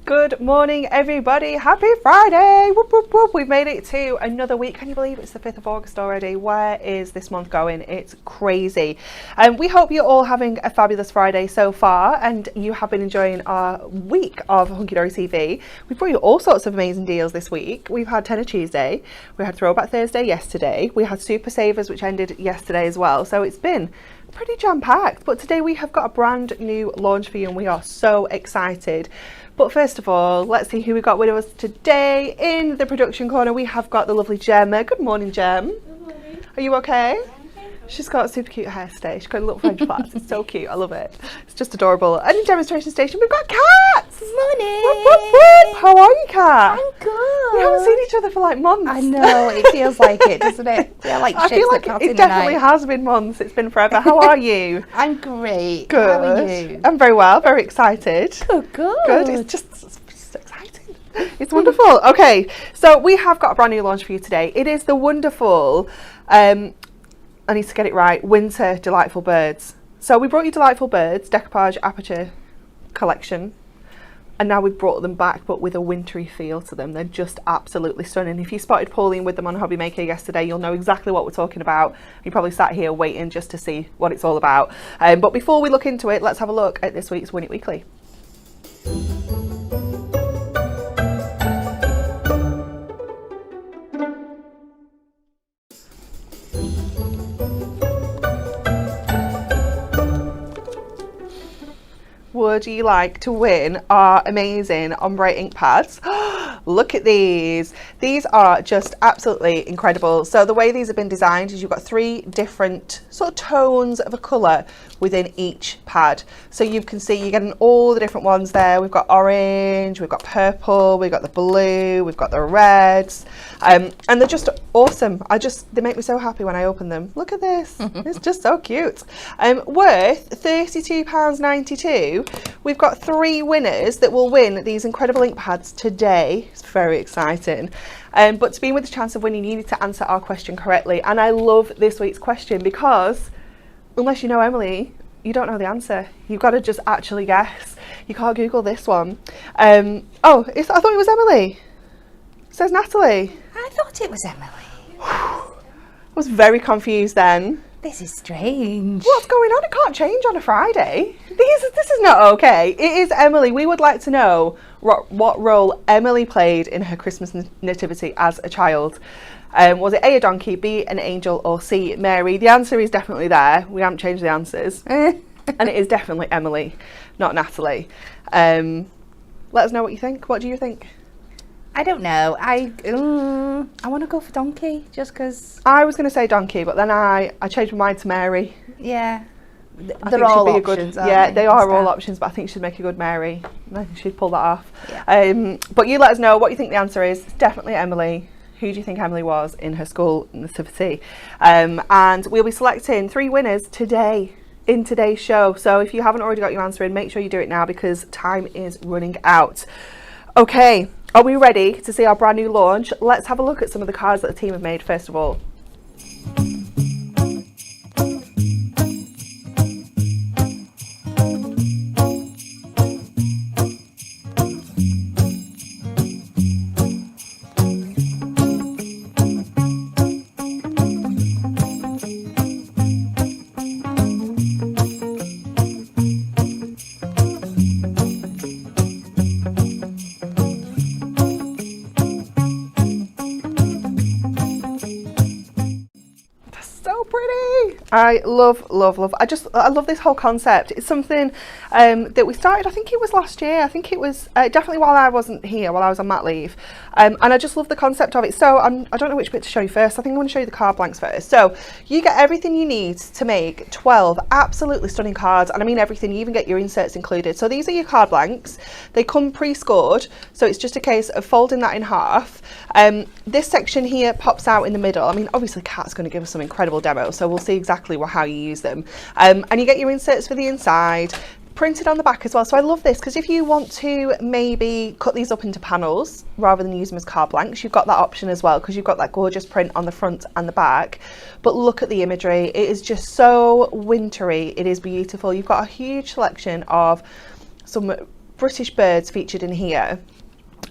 Good morning, everybody. Happy Friday. Whoop, whoop, whoop. We've made it to another week. Can you believe it's the 5th of August already? Where is this month going? It's crazy. We hope you're all having a fabulous Friday so far and you have been enjoying our week of Hunky Dory TV. We've brought you all sorts of amazing deals this week. We've had Tenner Tuesday, we had Throwback Thursday yesterday, we had Super Savers which ended yesterday as well. So it's been pretty jam-packed, but today we have got a brand new launch for you and we are so excited. But first of all, let's see who we got with us today. In the production corner, we have got the lovely Gemma. Good morning, Gem. Good morning. Are you okay? She's got a super cute hairstyle. She's got a little French plaits. It's so cute. I love it. It's just adorable. And in demonstration station, we've got Kat. Morning. Whoop, whoop, whoop. How are you, Kat? I'm good. We haven't seen each other for like months. I know, it feels like it, doesn't it? Yeah, like I feel like it definitely has been months. It's been forever. How are you? I'm great. Good. How are you? I'm very well. Very excited. Good. Good. It's just exciting. It's wonderful. Okay, so we have got a brand new launch for you today. It is the wonderful, I need to get it right, Winter Delightful Birds. So we brought you Delightful Birds, Decoupage Aperture collection. And now we've brought them back, but with a wintry feel to them. They're just absolutely stunning. If you spotted Pauline with them on Hobby Maker yesterday, you'll know exactly what we're talking about. You probably sat here waiting just to see what it's all about. But before we look into it, let's have a look at this week's Win It Weekly. Would you like to win our amazing ombre ink pads? Look at these. These are just absolutely incredible. So the way these have been designed is you've got 3 different sort of tones of a colour within each pad. So you can see you're getting all the different ones there. We've got orange, we've got purple, we've got the blue, we've got the reds. And they're just awesome. They make me so happy when I open them. Look at this. It's just so cute. Worth £32.92. We've got 3 winners that will win these incredible ink pads today. It's very exciting. But to be with the chance of winning, you need to answer our question correctly. And I love this week's question because unless you know Emily, you don't know the answer. You've got to just actually guess. You can't Google this one. I thought it was Emily. It says Natalie. I thought it was Emily. I was very confused then. This is strange. What's going on? It can't change on a Friday. This is not okay. It is Emily. We would like to know what role Emily played in her Christmas nativity as a child. Was it A, a donkey, B, an angel, or C, Mary? The answer is definitely there. We haven't changed the answers. And it is definitely Emily, not Natalie. Let us know what you think. What do you think? I don't know. I want to go for donkey just because. I was going to say donkey, but then I changed my mind to Mary. Yeah. They're all options. Yeah, they are all options, but I think she'd make a good Mary. I think she'd pull that off. Yeah. But you let us know what you think the answer is. It's definitely Emily. Who do you think Emily was in her school nativity? And we'll be selecting 3 winners today in today's show. So if you haven't already got your answer in, make sure you do it now because time is running out. Okay, are we ready to see our brand new launch? Let's have a look at some of the cards that the team have made first of all. I love. I love this whole concept. It's something that we started, I think it was last year. I think it was definitely while I wasn't here, while I was on mat leave. And I just love the concept of it. So I don't know which bit to show you first. I think I want to show you the card blanks first. So you get everything you need to make 12 absolutely stunning cards. And I mean everything, you even get your inserts included. So these are your card blanks. They come pre-scored. So it's just a case of folding that in half. This section here pops out in the middle. I mean, obviously Kat's going to give us some incredible demo. So we'll see exactly how you use them. And you get your inserts for the inside. Printed on the back as well. So I love this because if you want to maybe cut these up into panels rather than use them as card blanks, you've got that option as well because you've got that gorgeous print on the front and the back. But look at the imagery. It is just so wintry. It is beautiful. You've got a huge selection of some British birds featured in here.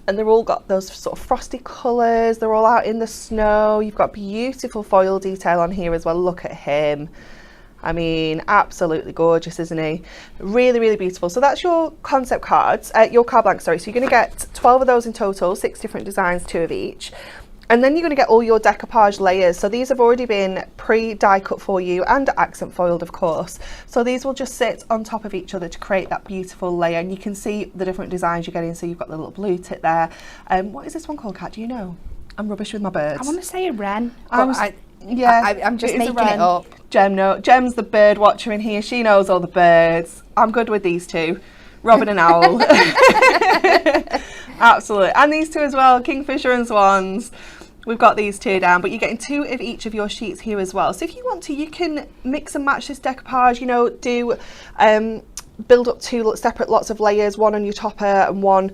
And they're all got those sort of frosty colours. They're all out in the snow. You've got beautiful foil detail on here as well. Look at him. I mean, absolutely gorgeous, isn't he? Really, really beautiful. So that's your concept cards, your card blank, sorry. So you're going to get 12 of those in total, 6 different designs, 2 of each. And then you're going to get all your decoupage layers. So these have already been pre-die cut for you and accent foiled, of course. So these will just sit on top of each other to create that beautiful layer. And you can see the different designs you're getting. So you've got the little blue tit there. What is this one called, Kat? Do you know? I'm rubbish with my birds. I want to say a wren. Yeah, I'm just making it up. Gem's the bird watcher in here. She knows all the birds. I'm good with these two. Robin and Owl. Absolutely. And these two as well, Kingfisher and Swans. We've got these 2 down, but you're getting 2 of each of your sheets here as well. So if you want to, you can mix and match this decoupage, you know, do build up 2 separate lots of layers, one on your topper and one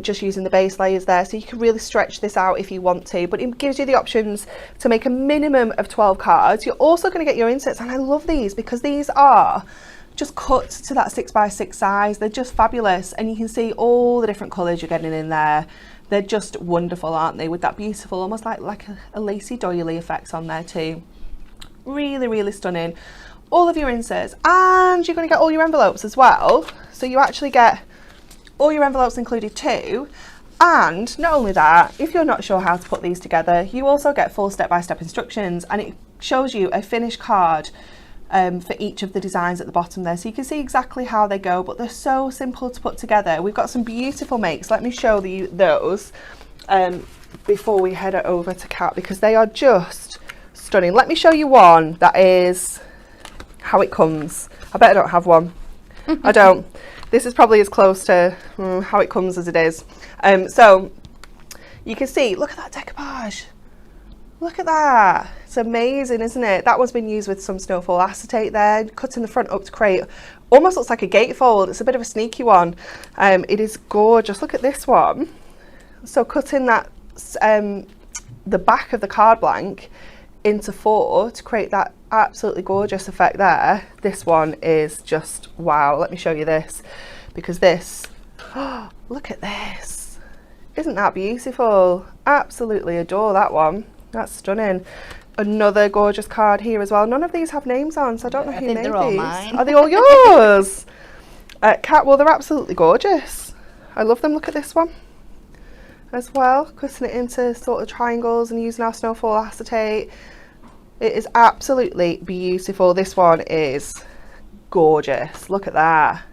just using the base layers there. So you can really stretch this out if you want to, but it gives you the options to make a minimum of 12 cards. You're also going to get your inserts, and I love these because these are just cut to that 6x6 size. They're just fabulous, and you can see all the different colours you're getting in there. They're just wonderful, aren't they, with that beautiful, almost like a lacy doily effect on there too. Really, really stunning. All of your inserts, and you're going to get all your envelopes as well. So you actually get all your envelopes included too. And not only that, if you're not sure how to put these together, you also get full step-by-step instructions, and it shows you a finished card for each of the designs at the bottom there, so you can see exactly how they go, but they're so simple to put together. We've got some beautiful makes. Let me show you those before we head over to Kat, because they are just stunning. Let me show you one that is how it comes. I bet I don't have one. I don't. This is probably as close to how it comes as it is. So you can see, look at that decoupage. Look at that. It's amazing, isn't it? That one's been used with some snowfall acetate there, cutting the front up to create, almost looks like a gatefold. It's a bit of a sneaky one. It is gorgeous. Look at this one. So cutting that, the back of the card blank into 4 to create that absolutely gorgeous effect there. This one is just wow. Let me show you this, because this, look at this. Isn't that beautiful? Absolutely adore that one. That's stunning. Another gorgeous card here as well. None of these have names on, so I don't know who made these. they're all mine. Are they all yours? Kat, well, they're absolutely gorgeous. I love them. Look at this one as well, cutting it into sort of triangles and using our snowfall acetate. It is absolutely beautiful. This one is gorgeous. Look at that.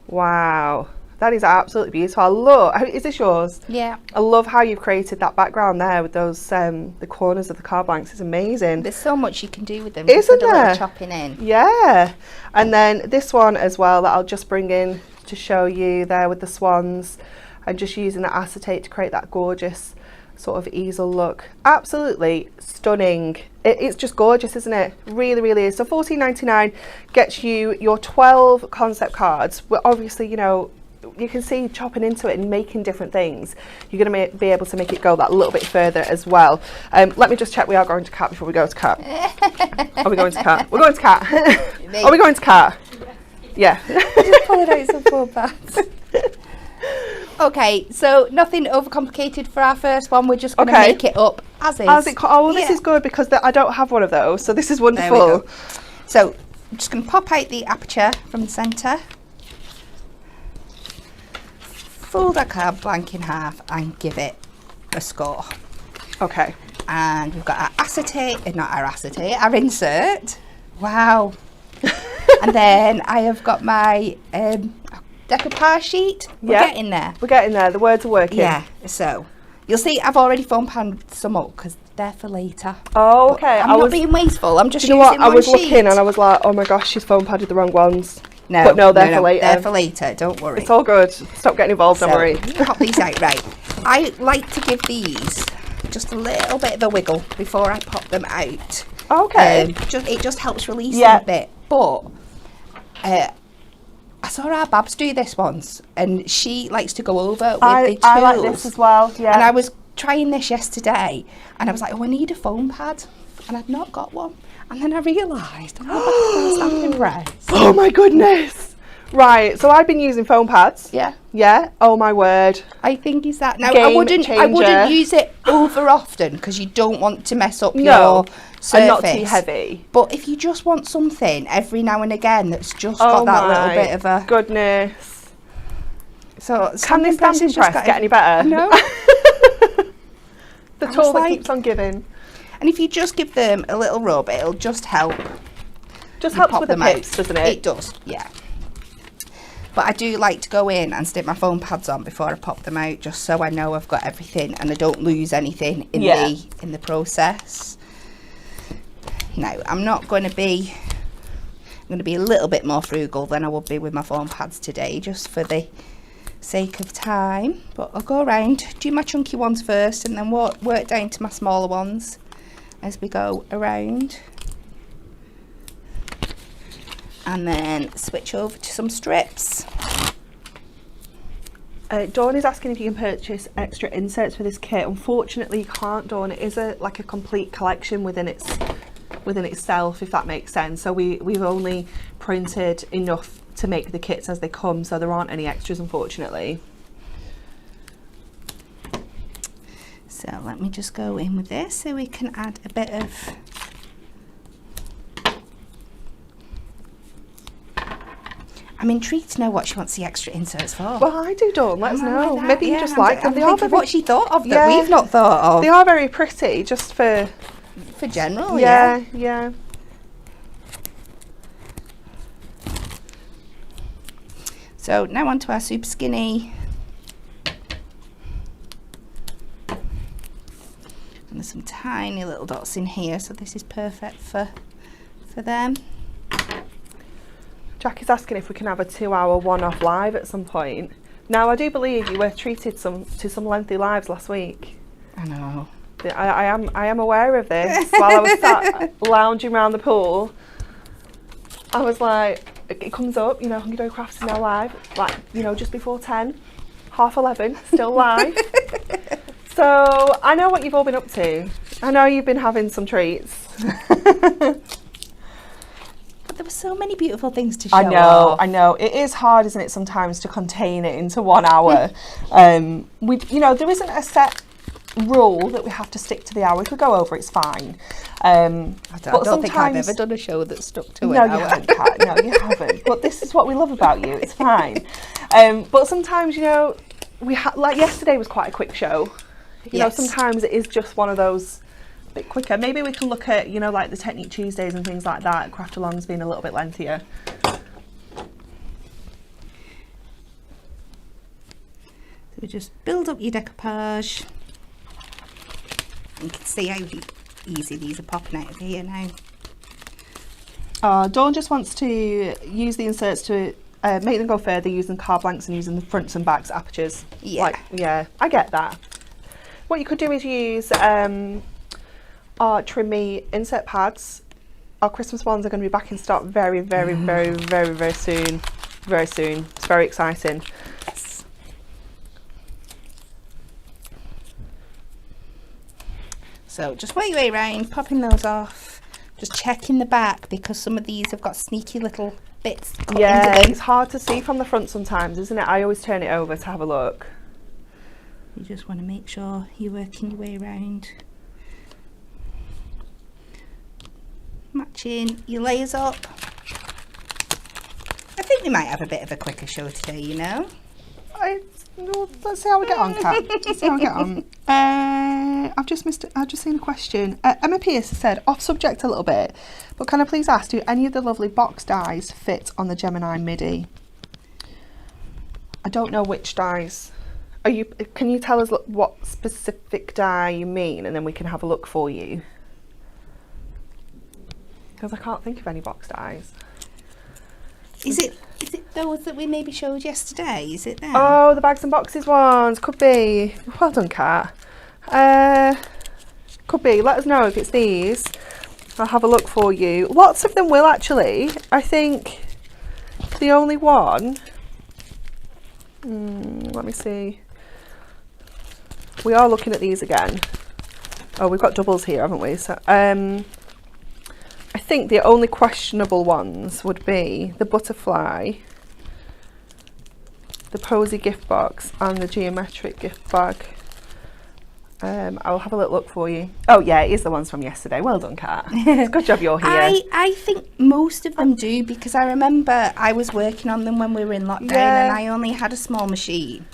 Wow, that is absolutely beautiful. I love, is this yours? Yeah. I love how you've created that background there with those the corners of the card blanks. It's amazing. There's so much you can do with them. Isn't Just a little there? chopping in. Yeah. And then this one as well that I'll just bring in to show you there with the swans. I'm just using the acetate to create that gorgeous sort of easel look. Absolutely stunning. It's just gorgeous, isn't it? Really, really is. So $14.99 gets you your 12 concept cards. Well, obviously, you know, you can see chopping into it and making different things. You're going to be able to make it go that little bit further as well. Let me just check. We are going to Cat before we go to Cat. Are we going to Cat? We're going to Cat. Are we going to Cat? Yeah. Just pull it out some full pads. Okay, so nothing overcomplicated for our first one. We're just going to make it up as is. Oh, well, this is good because I don't have one of those, so this is wonderful. There we go. So I'm just going to pop out the aperture from the centre, fold our card blank in half and give it a score. Okay. And we've got our acetate, not our acetate, our insert. Wow. And then I have got my decoupage sheet. We're getting there. We're getting there. The words are working. Yeah. So you'll see I've already foam panned some up because they're for later. Oh, okay. I'm not being wasteful. I'm just using using I was one sheet. looking and I was like, oh my gosh, she's foam padded the wrong ones. No, but no, they're for later. They're for later. Don't worry. It's all good. Stop getting involved. Don't worry. Pop these out. Right. I like to give these just a little bit of a wiggle before I pop them out. Okay. It just helps release them a bit. But I saw our Babs do this once, and she likes to go over with the tools. I like this as well. Yeah. And I was trying this yesterday, and I was like, oh, I need a foam pad, and I've not got one. And then I realised I'm not stamping press. Oh my goodness. Right, so I've been using foam pads. Yeah. Yeah. Oh my word. I think is that now. Game I wouldn't changer. use it over often because you don't want to mess up your surface. And not too heavy. But if you just want something every now and again that's just got that little bit of a goodness. So can this stamping press get any better? No. The tool that keeps on giving. And if you just give them a little rub, it'll just help. Just helps with the pips, doesn't it? It does, yeah. But I do like to go in and stick my foam pads on before I pop them out, just so I know I've got everything and I don't lose anything in the process. Now, I'm going to be a little bit more frugal than I would be with my foam pads today, just for the sake of time. But I'll go around, do my chunky ones first, and then work down to my smaller ones as we go around. And then switch over to some strips. Dawn is asking if you can purchase extra inserts for this kit. Unfortunately, you can't, Dawn. It is like a complete collection within itself, if that makes sense. So we've only printed enough to make the kits as they come, so there aren't any extras, unfortunately. So let me just go in with this so we can add a bit of I'm intrigued to know what she wants the extra inserts for. Well, I do, Dawn. Let us know. Maybe you just like them. They are what she thought of that we've not thought of. They are very pretty, just for general. Yeah. So now onto our super skinny. And there's some tiny little dots in here, so this is perfect for them. Jackie's asking if we can have a 2-hour one-off live at some point. Now, I do believe you were treated to some lengthy lives last week. I know. I am aware of this. While I was sat lounging around the pool, I was like, it comes up, you know, Hungry Dough Crafts is now live, like, you know, just before 10, 11:30, still live. So I know what you've all been up to. I know you've been having some treats. But there were so many beautiful things to show off. I know. It is hard, isn't it, sometimes to contain it into 1 hour. You know, there isn't a set rule that we have to stick to the hour. If we go over, it's fine. I don't think I've ever done a show that stuck to an hour. No, you haven't, Kat. No, you haven't. But this is what we love about you. It's fine. But sometimes, you know, like yesterday was quite a quick show. You know, sometimes it is just one of those a bit quicker. Maybe we can look at, you know, like the Technique Tuesdays and things like that. Craft alongs being a little bit lengthier. So we just build up your decoupage. You can see how easy these are popping out of here now. Dawn just wants to use the inserts to make them go further using card blanks and using the fronts and backs apertures. Yeah. Like, yeah, I get that. What you could do is use our Trim Me insert pads. Our Christmas ones are going to be back in stock very, very, very, very, very soon. Very soon. It's very exciting. Yes. So just work your way around, popping those off. Just checking the back because some of these have got sneaky little bits cut into them. It's hard to see from the front sometimes, isn't it? I always turn it over to have a look. You just want to make sure you're working your way around. Matching your layers up. I think we might have a bit of a quicker show today, you know. Let's see how we get on, Kat. Let's see how we get on. I've just seen a question. Emma Pierce said, off subject a little bit, but can I please ask, do any of the lovely box dies fit on the Gemini midi? I don't know which dies. Can you tell us what specific die you mean, and then we can have a look for you? Because I can't think of any box dies. Is it those that we maybe showed yesterday? Is it them? Oh, the bags and boxes ones. Could be. Well done, Kat. Could be. Let us know if it's these. I'll have a look for you. Lots of them will actually. I think the only one. Let me see. We are looking at these again. Oh, we've got doubles here, haven't we? So, I think the only questionable ones would be the butterfly, the posy gift box, and the geometric gift bag. I'll have a little look for you. Oh yeah, it is the ones from yesterday. Well done, Kat. Good job you're here. I think most of them do, because I remember I was working on them when we were in lockdown, and I only had a small machine.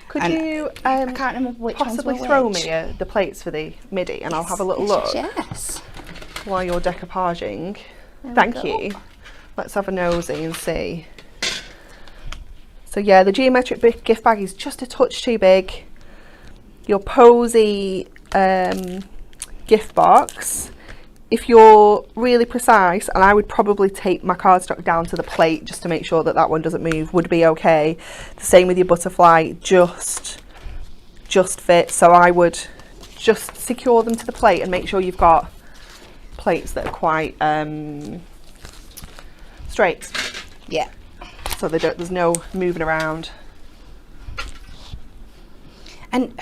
Could you I can't remember which possibly ones were throw which. me the plates for the midi, and I'll have a little look Yes. while you're decoupaging. There we Thank go. you. Let's have a nosy and see. So yeah, the geometric gift bag is just a touch too big. Your posy gift box, if you're really precise, and I would probably tape my cardstock down to the plate just to make sure that that one doesn't move, would be okay. The same with your butterfly, just fit. So I would just secure them to the plate and make sure you've got plates that are quite straight. Yeah. So there's no moving around. And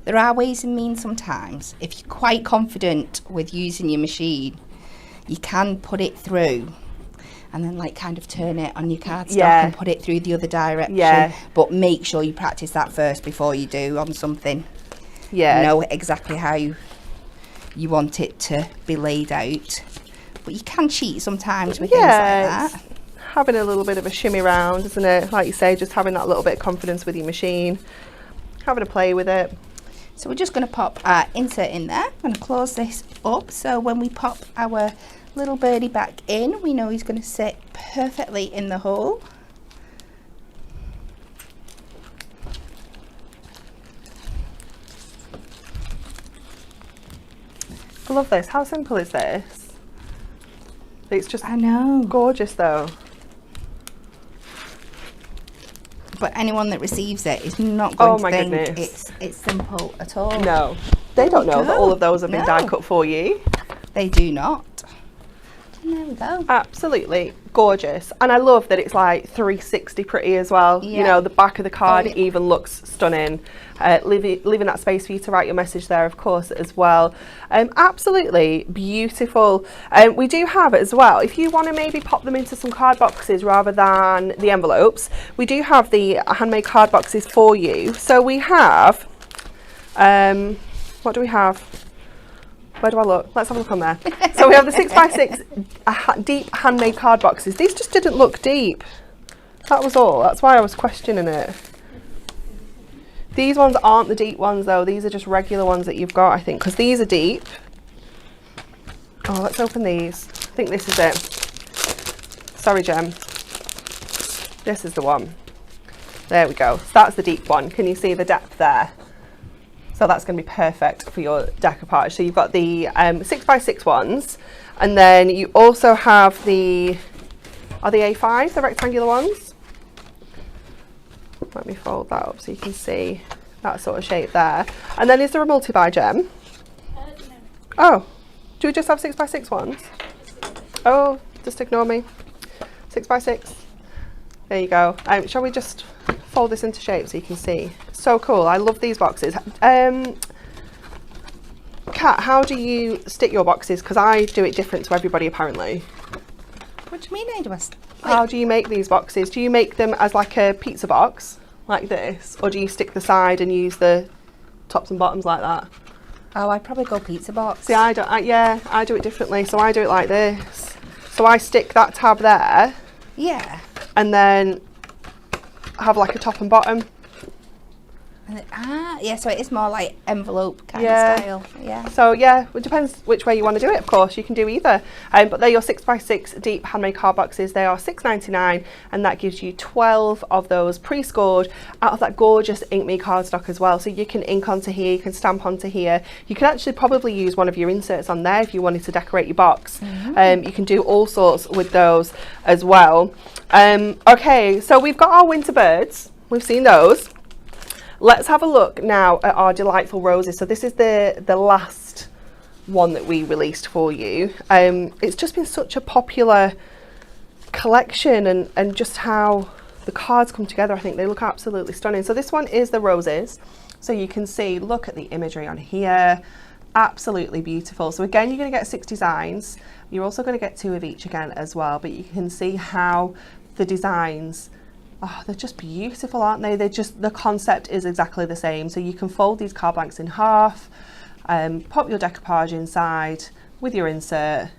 there are ways and means sometimes. If you're quite confident with using your machine, you can put it through and then like kind of turn it on your cardstock and put it through the other direction. Yeah. But make sure you practice that first before you do on something. Yeah. Know exactly how you want it to be laid out. But you can cheat sometimes with things like that. Having a little bit of a shimmy round, isn't it? Like you say, just having that little bit of confidence with your machine, having a play with it. So we're just going to pop our insert in there. I'm going to close this up, so when we pop our little birdie back in, we know he's going to sit perfectly in the hole. I love this. How simple is this? It's just I know. gorgeous though. But anyone that receives it is not going to think goodness. it's simple at all. No, they don't know that all of those have been die cut for you. They do not. And there we go. Absolutely gorgeous. And I love that it's like 360 pretty as well. Yeah. You know, the back of the card even looks stunning. Leaving that space for you to write your message there, of course, as well. Absolutely beautiful. We do have as well, if you want to maybe pop them into some card boxes rather than the envelopes, we do have the handmade card boxes for you. So we have, what do we have? Where do I look? Let's have a look on there. So we have the 6x6 deep handmade card boxes. These just didn't look deep. That was all. That's why I was questioning it. These ones aren't the deep ones though. These are just regular ones that you've got, I think, because these are deep. Oh, let's open these. I think this is it. Sorry, Jem. This is the one. There we go. So that's the deep one. Can you see the depth there? So that's going to be perfect for your decoupage. So you've got the 6x6 ones, and then you also have the, are the A5, the rectangular ones? Let me fold that up so you can see that sort of shape there. And then is there a multi-buy, Gem? No. Oh, do we just have 6x6 ones? Oh, just ignore me. 6x6. There you go. Shall we just fold this into shape so you can see? So cool. I love these boxes. Kat, how do you stick your boxes? Because I do it different to everybody apparently. What do you mean, How do you make these boxes? Do you make them as like a pizza box, like this? Or do you stick the side and use the tops and bottoms like that? Oh, I'd probably go pizza box. See, I don't. Yeah, I do it differently. So I do it like this. So I stick that tab there. Yeah. And then have like a top and bottom. Yeah, so it is more like envelope kind of style. Yeah. So yeah, it depends which way you want to do it, of course. You can do either. But they're your 6x6 deep handmade card boxes. They are $6.99, and that gives you 12 of those pre-scored out of that gorgeous Ink Me cardstock as well. So you can ink onto here, you can stamp onto here. You can actually probably use one of your inserts on there if you wanted to decorate your box. You can do all sorts with those as well. Okay, so we've got our winter birds. We've seen those. Let's have a look now at our delightful roses. So this is the last one that we released for you. It's just been such a popular collection, and just how the cards come together, I think they look absolutely stunning. So this one is the roses. So you can see, look at the imagery on here. Absolutely beautiful. So again, you're going to get 6 designs. You're also going to get 2 of each again as well, but you can see how the designs, oh, they're just beautiful, aren't they? They're just, the concept is exactly the same. So you can fold these card blanks in half, pop your decoupage inside with your insert,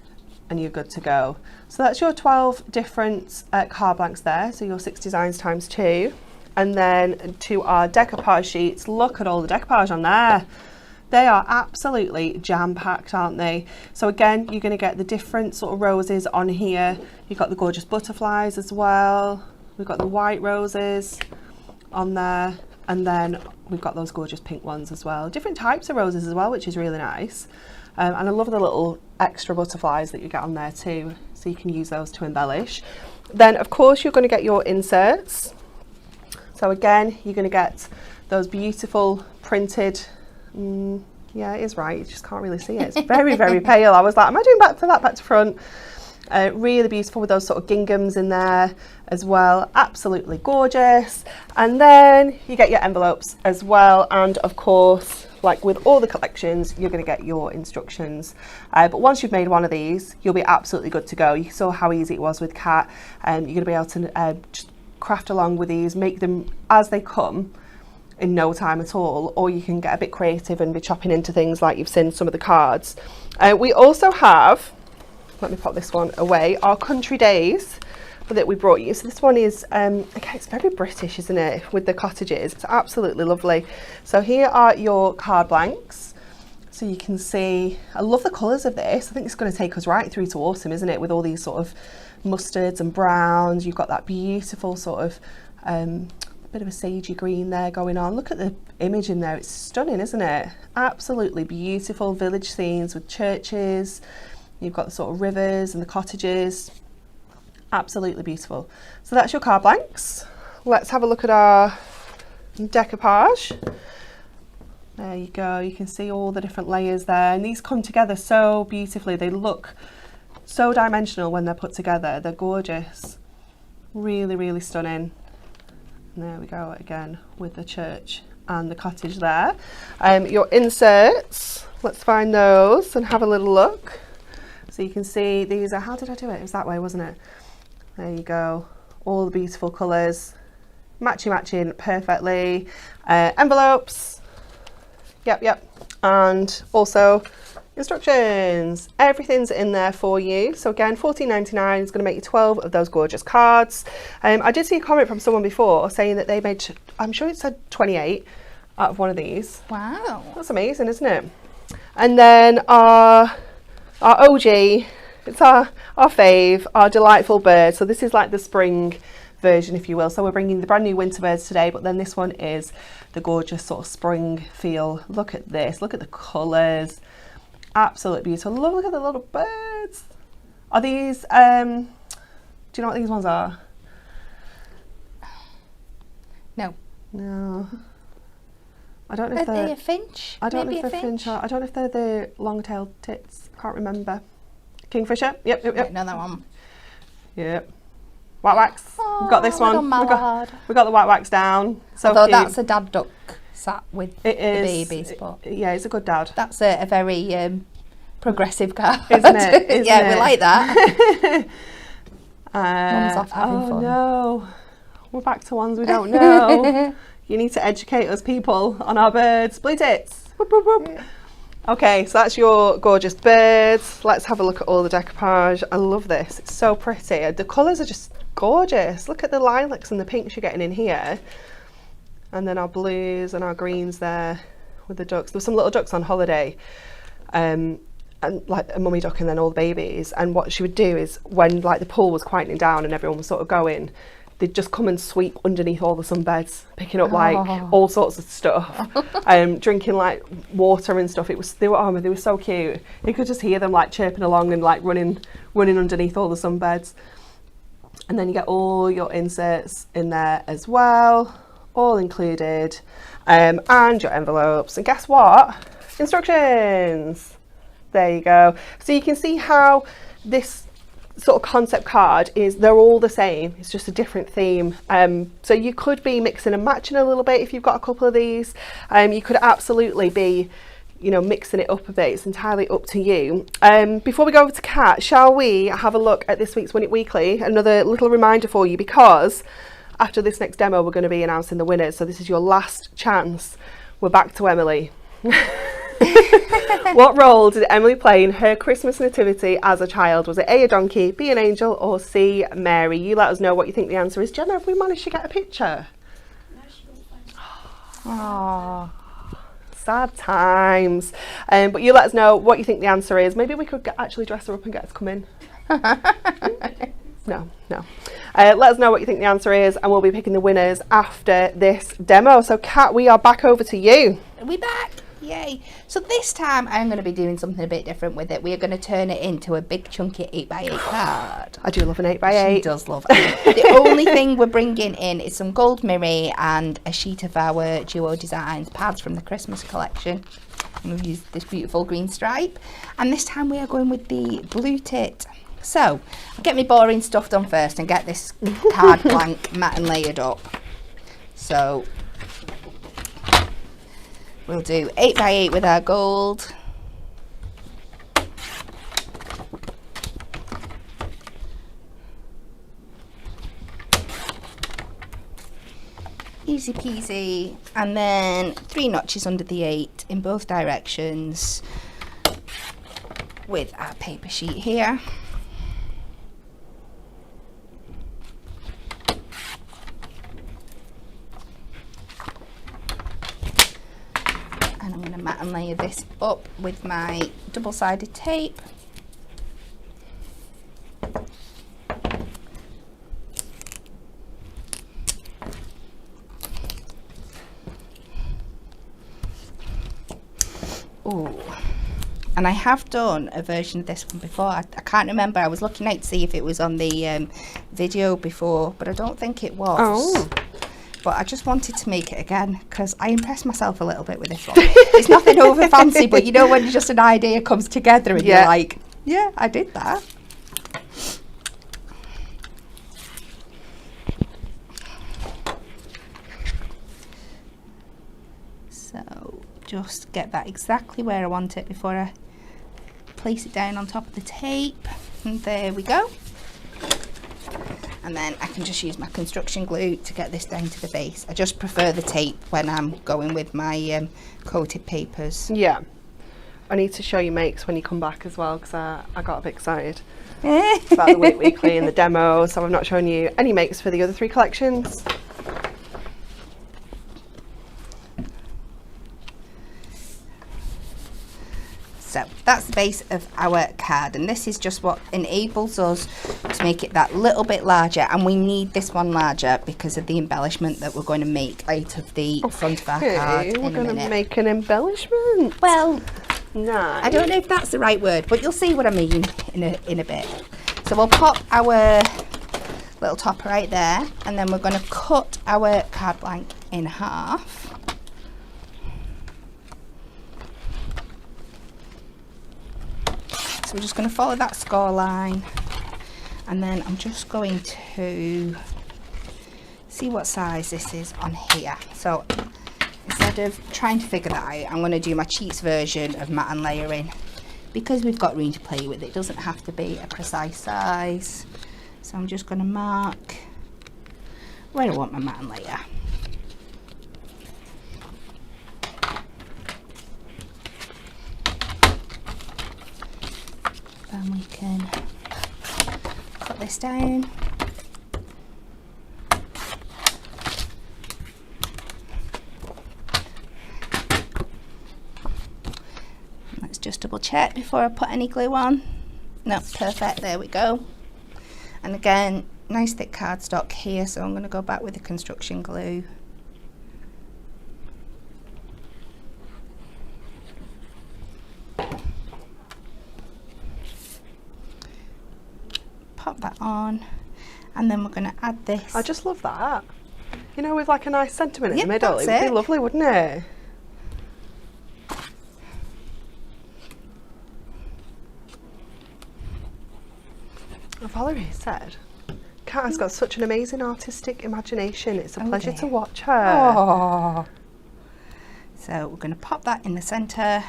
and you're good to go. So that's your 12 different card blanks there. So your 6 designs times 2. And then to our decoupage sheets, look at all the decoupage on there. They are absolutely jam-packed, aren't they? So again, you're going to get the different sort of roses on here. You've got the gorgeous butterflies as well. We've got the white roses on there, and then we've got those gorgeous pink ones as well. Different types of roses as well, which is really nice. And I love the little extra butterflies that you get on there too, so you can use those to embellish. Then of course you're going to get your inserts. So again, you're going to get those beautiful printed, yeah, it is right, you just can't really see it. It's very, very pale. I was like, am I doing back to front? Really beautiful with those sort of ginghams in there as well. Absolutely gorgeous. And then you get your envelopes as well. And of course, like with all the collections, you're going to get your instructions. But once you've made one of these, you'll be absolutely good to go. You saw how easy it was with Kat. You're going to be able to just craft along with these, make them as they come in no time at all, or you can get a bit creative and be chopping into things like you've seen some of the cards. We also have, let me pop this one away, our country days that we brought you. So this one is, okay, it's very British, isn't it, with the cottages. It's absolutely lovely. So here are your card blanks. So you can see, I love the colours of this. I think it's going to take us right through to autumn, isn't it, with all these sort of mustards and browns. You've got that beautiful sort of bit of a sagey green there going on. Look at the image in there, it's stunning, isn't it? Absolutely beautiful village scenes with churches. You've got the sort of rivers and the cottages. Absolutely beautiful. So that's your card blanks. Let's have a look at our decoupage. There you go, you can see all the different layers there, and these come together so beautifully. They look so dimensional when they're put together. They're gorgeous. Really, really stunning. And there we go again with the church and the cottage there. Your inserts, let's find those and have a little look. So you can see these are, how did I do it? It was that way, wasn't it? There you go. All the beautiful colours, matching perfectly. Envelopes, yep. And also instructions. Everything's in there for you. So again, $14.99 is going to make you 12 of those gorgeous cards. I did see a comment from someone before saying that they made, I'm sure it said 28 out of one of these. Wow. That's amazing, isn't it? And then our OG, it's our fave, our delightful bird. So this is like the spring version, if you will. So we're bringing the brand new winter birds today, but then this one is the gorgeous sort of spring feel. Look at this, look at the colours. Absolutely beautiful. Look at the little birds. Are these, do you know what these ones are? No. I don't know if they're a finch. I don't know if they're finch. I don't know if they're the long-tailed tits. I can't remember. Kingfisher. Yep. Wait, no, that one. Yep. White wax. Oh, We've got this one. We got the white wax down. So although cute. that's a dad duck sat with it is, the babies, but yeah, it's a good dad. That's a very progressive card, isn't it? Yeah, we like that. Mum's off having fun. No, we're back to ones we don't know. You need to educate us people on our birds. Blue tits. Whoop, whoop, whoop. Okay, so that's your gorgeous birds. Let's have a look at all the decoupage. I love this. It's so pretty. The colours are just gorgeous. Look at the lilacs and the pinks you're getting in here. And then our blues and our greens there with the ducks. There were some little ducks on holiday. And like a mummy duck and then all the babies. And what she would do is when like the pool was quietening down and everyone was sort of going, they'd just come and sweep underneath all the sunbeds, picking up like all sorts of stuff, drinking like water and stuff. They were so cute. You could just hear them like chirping along and like running underneath all the sunbeds. And then you get all your inserts in there as well, all included, and your envelopes. And guess what? Instructions. There you go. So you can see how this sort of concept card is, they're all the same, it's just a different theme. So you could be mixing and matching a little bit if you've got a couple of these. You could absolutely be, you know, mixing it up a bit. It's entirely up to you. Before we go over to Kat, shall we have a look at this week's Win It Weekly? Another little reminder for you, because after this next demo we're going to be announcing the winners, so this is your last chance. We're back to Emily. What role did Emily play in her Christmas nativity as a child? Was it A, a donkey, B, an angel, or C, Mary? You let us know what you think the answer is. Gemma, have we managed to get a picture? Oh, sad times. But you let us know what you think the answer is. Maybe we could actually dress her up and get her to come in. No. Let us know what you think the answer is, and we'll be picking the winners after this demo. So Kat, we are back over to you. Are we back? Yay. So this time I'm going to be doing something a bit different with it. We are going to turn it into a big chunky 8x8 card. I do love an 8x8. She does love it. The only thing we're bringing in is some gold mirror and a sheet of our Duo Designs pads from the Christmas collection. And we've used this beautiful green stripe. And this time we are going with the blue tit. So I'll get my boring stuff done first and get this card blank matte and layered up. So we'll do 8x8 with our gold. Easy peasy. And then 3 notches under the 8 in both directions with our paper sheet here. And I'm going to mat and layer this up with my double-sided tape. Ooh. And I have done a version of this one before. I can't remember. I was looking out to see if it was on the video before, but I don't think it was. Oh. But I just wanted to make it again because I impressed myself a little bit with this one. It's nothing over fancy, but you know when just an idea comes together and you're like, yeah, I did that. just get that exactly where I want it before I place it down on top of the tape. And there we go. And then I can just use my construction glue to get this down to the base. I just prefer the tape when I'm going with my coated papers. Yeah. I need to show you makes when you come back as well, because I got a bit excited about the Week Weekly and the demo, so I've not shown you any makes for the other 3 collections. So that's the base of our card, and this is just what enables us to make it that little bit larger, and we need this one larger because of the embellishment that we're going to make out of the front of our card in a minute. We're going to make an embellishment. Well, nice. I don't know if that's the right word, but you'll see what I mean in a bit. So we'll pop our little topper right there, and then we're going to cut our card blank in half. So we're just going to follow that score line, and then I'm just going to see what size this is on here. So instead of trying to figure that out, I'm going to do my cheats version of mat and layering, because we've got room to play with. It doesn't have to be a precise size. So I'm just going to mark where I want my mat and layer. Then we can cut this down. Let's just double check before I put any glue on. No, perfect, there we go. And again, nice thick cardstock here, so I'm going to go back with the construction glue. Pop that on, and then we're going to add this. I just love that. You know, with like a nice sentiment in Yep, the middle. that's It would it. be lovely, wouldn't it? Valerie said, Kat has got such an amazing artistic imagination. It's a pleasure to watch her. Oh. So we're going to pop that in the centre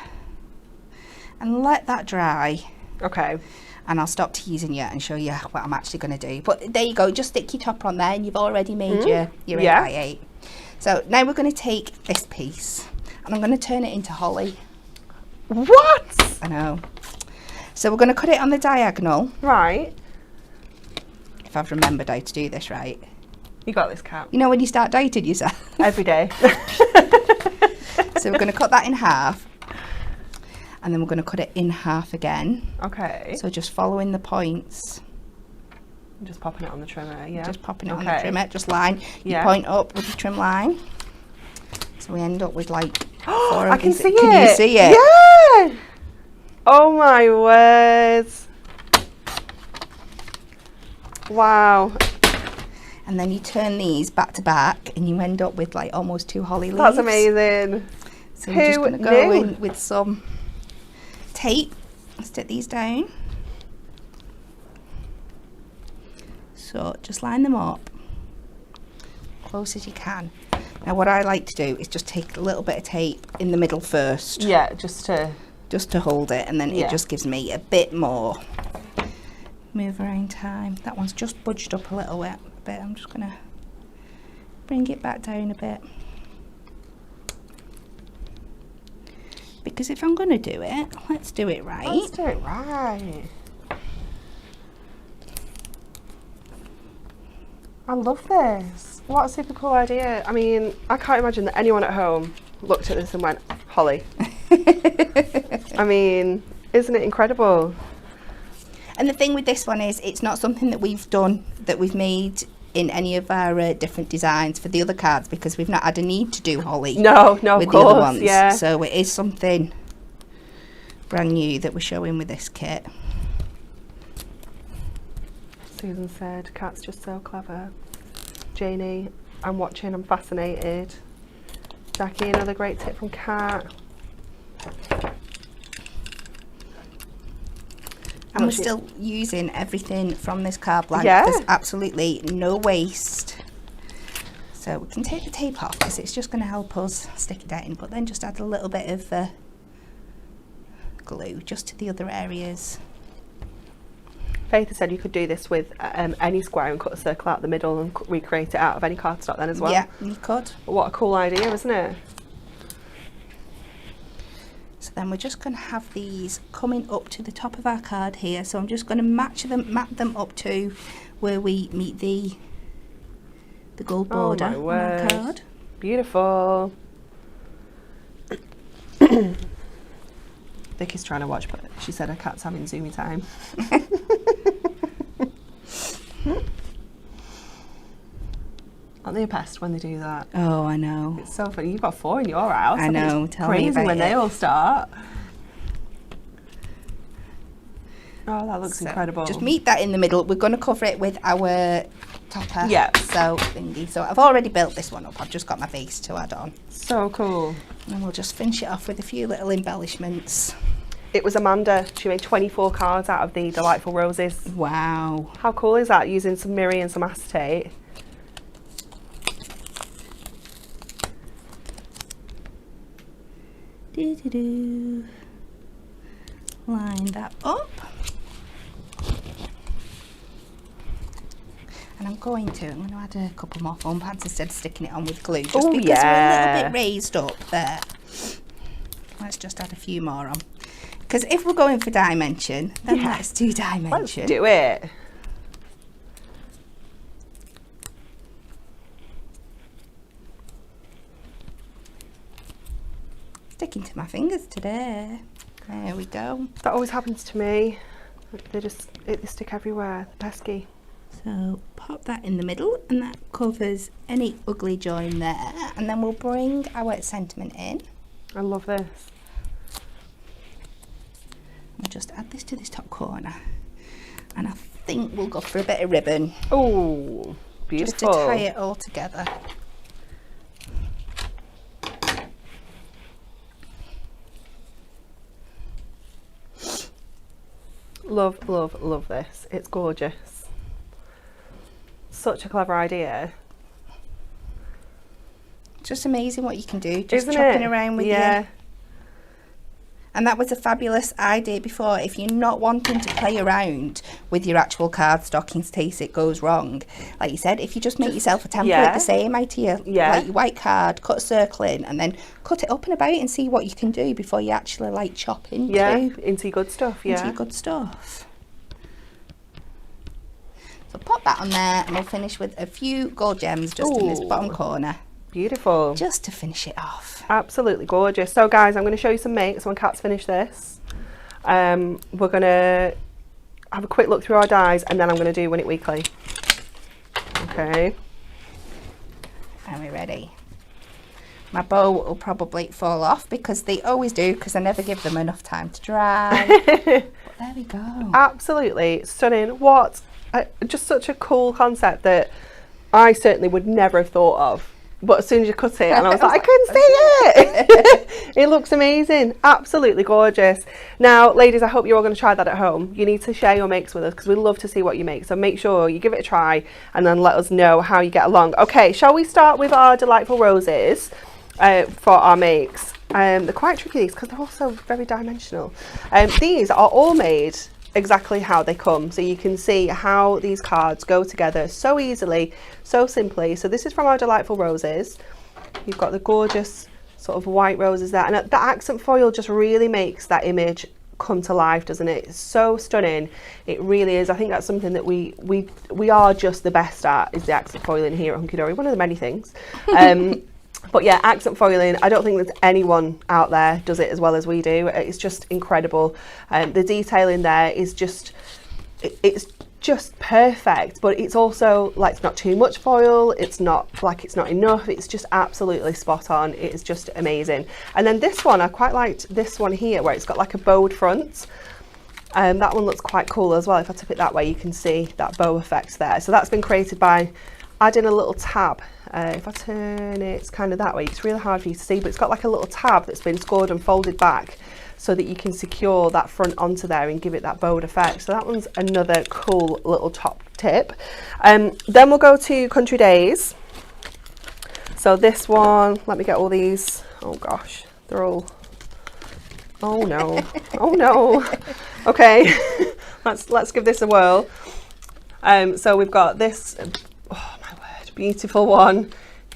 and let that dry. Okay. And I'll stop teasing you and show you what I'm actually going to do. But there you go, just stick your topper on there and you've already made your 8x8. So now we're going to take this piece and I'm going to turn it into holly. What? I know. So we're going to cut it on the diagonal. Right. If I've remembered how to do this right. You got this, Kat. You know when you start dating yourself? Every day. So we're going to cut that in half. And then we're going to cut it in half again. Okay. So just following the points. Just popping it on the trimmer, yeah. Just popping it on the trimmer. Just line. Yeah. You point up with the trim line. So we end up with like 4 I can see it. Can you see it? Yeah. Oh my words. Wow. And then you turn these back to back and you end up with like almost 2 holly leaves. That's amazing. So we're just going to go in with some tape and stick these down. So just line them up close as you can. Now what I like to do is just take a little bit of tape in the middle first. Yeah, just to hold it, and then it just gives me a bit more move around time. That one's just budged up a little bit. I'm just going to bring it back down a bit. Because if I'm going to do it, let's do it right. Let's do it right. I love this. What a super cool idea. I mean, I can't imagine that anyone at home looked at this and went, holly. I mean, isn't it incredible? And the thing with this one is it's not something that we've done, that we've made in any of our different designs for the other cards, because we've not had a need to do holly. No, with of the course, other ones. yeah. So it is something brand new that we're showing with this kit. Susan said, Kat's just so clever. Janie, I'm watching, I'm fascinated. Jackie, another great tip from Kat. And we're still using everything from this card blank. Yeah. There's absolutely no waste. So So we can take the tape off because it's just going to help us stick it in, but then just add a little bit of glue just to the other areas. Faith said you could do this with any square and cut a circle out the middle and recreate it out of any cardstock then as well. Yeah, you could. What a cool idea, isn't it? So then we're just going to have these coming up to the top of our card here. So I'm just going to map them up to where we meet the gold border on our card. Beautiful. Vicky's trying to watch, but she said her cat's having zoomy time. Aren't they a pest when they do that? Oh, I know. It's so funny. You've got 4 in your house. I know. Tell me about it. Crazy when they all start. Oh, that looks incredible. Just meet that in the middle. We're going to cover it with our topper. Yeah. So thingy. So I've already built this one up. I've just got my base to add on. So cool. And then we'll just finish it off with a few little embellishments. It was Amanda. She made 24 cards out of the Delightful Roses. Wow. How cool is that? Using some mirri and some acetate. Line that up. And I'm going to add a couple more foam pads instead of sticking it on with glue, just because we're a little bit raised up there. Let's just add a few more on. Because if we're going for dimension, then let's do dimension. Let's do it. Sticking to my fingers today. There we go. That always happens to me. They stick everywhere. They're pesky. So pop that in the middle, and that covers any ugly join there. And then we'll bring our sentiment in. I love this. We'll just add this to this top corner. And I think we'll go for a bit of ribbon. Oh, beautiful. Just to tie it all together. Love, love, love this. It's gorgeous. Such a clever idea. Just amazing what you can do. Just Isn't chopping it? around with yeah. you. And that was a fabulous idea before. If you're not wanting to play around with your actual cardstock in case it goes wrong, like you said, if you just make yourself a template the same idea, like your white card, cut a circle in, and then cut it up and about and see what you can do before you actually like chop into. Yeah, into your good stuff. Yeah. Into your good stuff. So pop that on there, and we'll finish with a few gold gems just in this bottom corner. Beautiful. Just to finish it off. Absolutely gorgeous. So guys, I'm going to show you some makes when Kat's finished this. We're going to have a quick look through our dies, and then I'm going to do Win It Weekly. Okay. Are we ready? My bow will probably fall off because they always do, because I never give them enough time to dry. But there we go. Absolutely stunning. What just such a cool concept that I certainly would never have thought of. But as soon as you cut it, and I was like, I can see it. It looks amazing. Absolutely gorgeous. Now, ladies, I hope you're all going to try that at home. You need to share your makes with us because we love to see what you make. So make sure you give it a try and then let us know how you get along. Okay, shall we start with our Delightful Roses for our makes? They're quite tricky because they're also very dimensional. These are all made exactly how they come, so you can see how these cards go together so easily, so simply. So this is from our Delightful Roses. You've got the gorgeous sort of white roses there, and the accent foil just really makes that image come to life, doesn't it? It's so stunning. It really is. I think that's something that we are just the best at, is the accent foiling here at Hunky Dory, one of the many things. But yeah, accent foiling, I don't think there's anyone out there does it as well as we do. It's just incredible. The detail in there is just, it's just perfect, but it's also like, it's not too much foil, it's not like it's not enough, it's just absolutely spot on. It's just amazing. And then this one, I quite liked this one here where it's got like a bowed front. That one looks quite cool as well. If I tip it that way, you can see that bow effect there. So that's been created by adding a little tab. If I turn it, it's kind of that way. It's really hard for you to see, but it's got like a little tab that's been scored and folded back so that you can secure that front onto there and give it that bowed effect. So that one's another cool little top tip. Then we'll go to Country Days. So this one, let me get all these. Oh gosh, they're all, oh no, oh no. Okay, let's give this a whirl. So we've got this, oh my word, beautiful one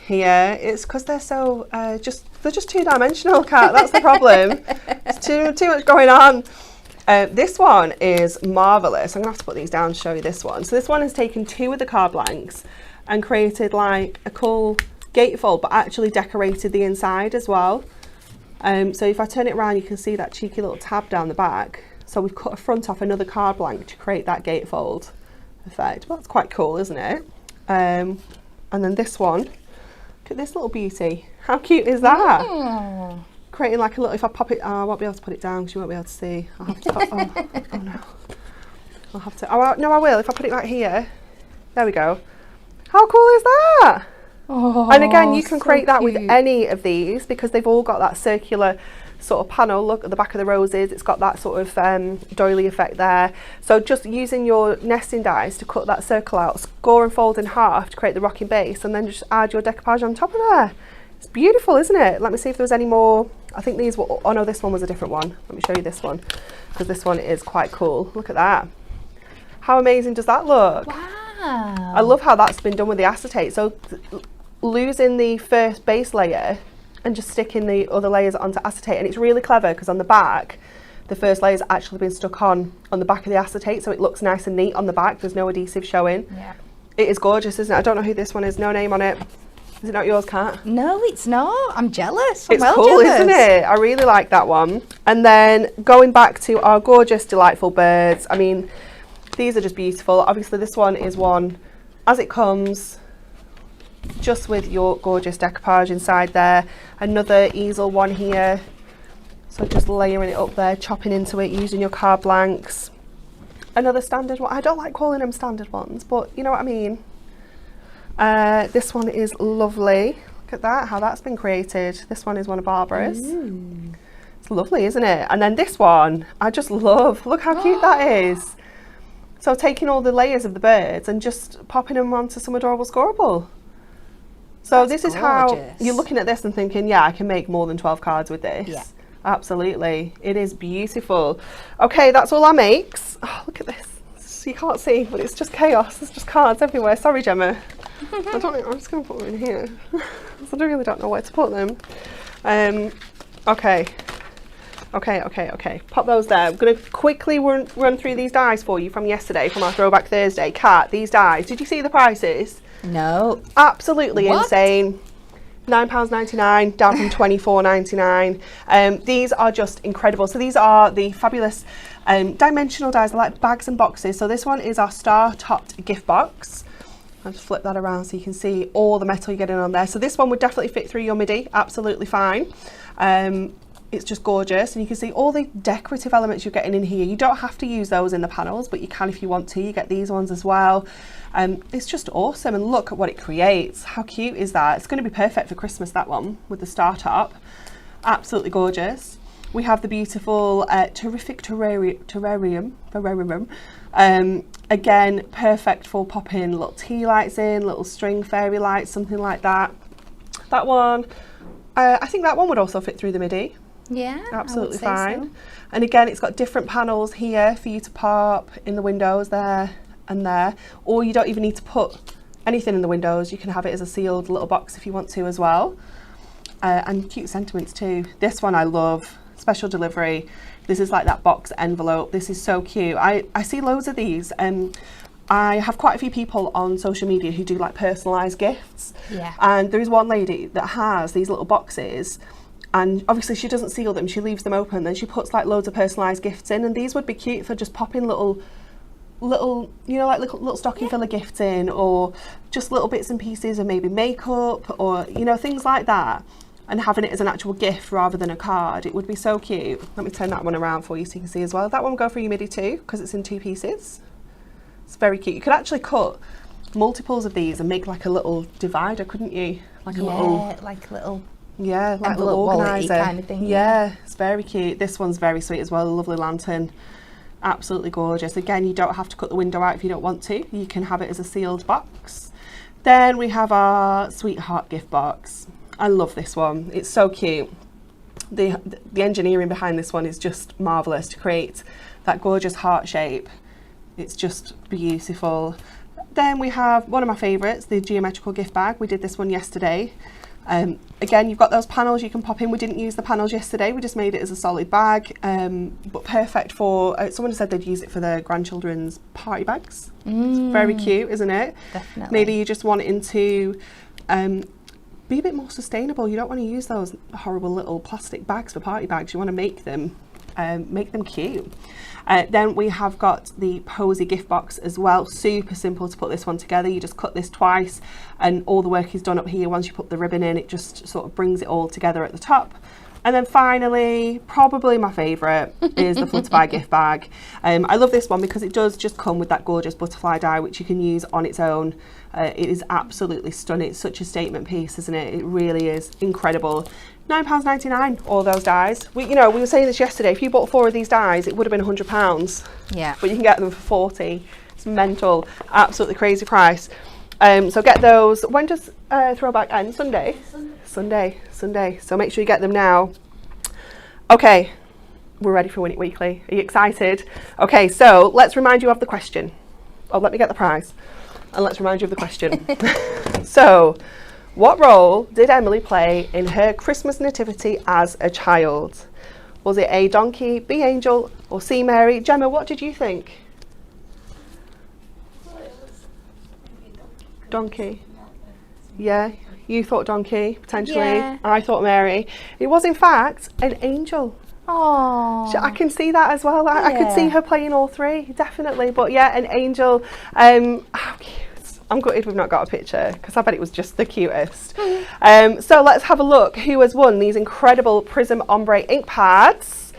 here. It's because they're so, they're just two-dimensional, Kat, that's the problem. It's too much going on. This one is marvellous. I'm going to have to put these down to show you this one. So this one has taken 2 of the card blanks and created like a cool gatefold, but actually decorated the inside as well. So if I turn it around, you can see that cheeky little tab down the back. So we've cut a front off another card blank to create that gatefold effect. Well, that's quite cool, isn't it? And then this one, look at this little beauty. How cute is that? Oh. Creating like a little, if I pop it, I won't be able to put it down because you won't be able to see. I'll have to, oh no. I'll have to, oh no I will, if I put it right here. There we go. How cool is that? Oh, and again, you can create that with any of these because they've all got that circular sort of panel. Look at the back of the roses, it's got that sort of doily effect there. So just using your nesting dies to cut that circle out, score and fold in half to create the rocking base, and then just add your decoupage on top of there. It's beautiful, isn't it? Let me see if there was any more. I think these were, oh no, this one was a different one. Let me show you this one because this one is quite cool. Look at that. How amazing does that look? Wow. I love how that's been done with the acetate. So losing the first base layer and just sticking the other layers onto acetate, and it's really clever because on the back the first layer's actually been stuck on the back of the acetate, so it looks nice and neat on the back. There's no adhesive showing. Yeah, it is gorgeous, isn't it? I don't know who this one is. No name on it. Is it not yours, Kat? No, it's not. I'm jealous. It's cool, isn't it? I really like that one. And then going back to our gorgeous delightful birds, I mean, these are just beautiful. Obviously this one is one as it comes, just with your gorgeous decoupage inside there. Another easel one here, so just layering it up there, chopping into it using your card blanks. Another standard one. I don't like calling them standard ones, but you know what I mean. This one is lovely. Look at that, how that's been created. This one is one of Barbara's. It's lovely, isn't it? And then this one I just love. Look how cute that is. So taking all the layers of the birds and just popping them onto some adorable scoreable. So this is how you're looking at this and thinking, yeah, I can make more than 12 cards with this. Yeah. Absolutely. It is beautiful. Okay, that's all our makes. Oh, look at this. You can't see, but it's just chaos. There's just cards everywhere. Sorry, Gemma. I don't know. I'm just going to put them in here. I really don't know where to put them. Okay. Pop those there. I'm going to quickly run through these dies for you from yesterday, from our Throwback Thursday. Kat, these dies. Did you see the prices? No. Absolutely insane. £9.99 down from £24.99. These are just incredible. So these are the fabulous dimensional dies. They're like bags and boxes. So this one is our star topped gift box. I'll just flip that around so you can see all the metal you're getting on there. So this one would definitely fit through your MIDI, absolutely fine. It's just gorgeous, and you can see all the decorative elements you're getting in here. You don't have to use those in the panels, but you can if you want to. You get these ones as well. It's just awesome, and look at what it creates. How cute is that? It's going to be perfect for Christmas, that one, with the star top. Absolutely gorgeous. We have the beautiful terrific terrarium. Again, perfect for popping little tea lights in, little string fairy lights, something like that. That one, I think that one would also fit through the MIDI. Yeah, absolutely fine. So. And again, it's got different panels here for you to pop in the windows there and there, or you don't even need to put anything in the windows. You can have it as a sealed little box if you want to as well. And cute sentiments too. This one I love, special delivery. This is like that box envelope. This is so cute. I see loads of these. I have quite a few people on social media who do like personalised gifts. Yeah. And there is one lady that has these little boxes, and obviously she doesn't seal them, she leaves them open, then she puts like loads of personalised gifts in, and these would be cute for just popping little you know, like little stocking filler gifts in, or just little bits and pieces of maybe makeup, or you know, things like that, and having it as an actual gift rather than a card. It would be so cute. Let me turn that one around for you so you can see as well. That one will go for your MIDI too, because it's in 2 pieces. It's very cute. You could actually cut multiples of these and make like a little divider, couldn't you? Like a little, like little, yeah, like a little organizer kind of thing. Yeah, it's very cute. This one's very sweet as well. A lovely lantern, absolutely gorgeous. Again, you don't have to cut the window out if you don't want to. You can have it as a sealed box. Then we have our sweetheart gift box. I love this one. It's so cute. The engineering behind this one is just marvellous to create that gorgeous heart shape. It's just beautiful. Then we have one of my favourites, the geometrical gift bag. We did this one yesterday. Again, you've got those panels you can pop in. We didn't use the panels yesterday. We just made it as a solid bag, but perfect for, someone said they'd use it for their grandchildren's party bags. It's very cute, isn't it? Definitely. Maybe you just want it into be a bit more sustainable. You don't want to use those horrible little plastic bags for party bags. You want to make them cute. Then we have got the Posy gift box as well. Super simple to put this one together. You just cut this twice and all the work is done up here. Once you put the ribbon in, it just sort of brings it all together at the top. And then finally, probably my favourite is the Flutterby gift bag. I love this one because it does just come with that gorgeous butterfly die, which you can use on its own. It is absolutely stunning. It's such a statement piece, isn't it? It really is incredible. £9.99, all those dies. We were saying this yesterday. If you bought 4 of these dies, it would have been £100. Yeah. But you can get them for 40. It's mental, absolutely crazy price. So get those. When does Throwback end? Sunday? Sunday. So make sure you get them now. Okay, we're ready for Win It Weekly. Are you excited? Okay, so let's remind you of the question. Oh, let me get the prize. And let's remind you of the question. So, what role did Emily play in her Christmas nativity as a child? Was it A, donkey, B, angel, or C, Mary? Gemma, what did you think? Donkey. Yeah, you thought donkey, potentially. Yeah. I thought Mary. It was, in fact, an angel. Oh. I can see that as well. I could see her playing all 3, definitely. But yeah, an angel. How cute. I'm gutted we've not got a picture because I bet it was just the cutest. So let's have a look who has won these incredible Prism Ombre ink pads.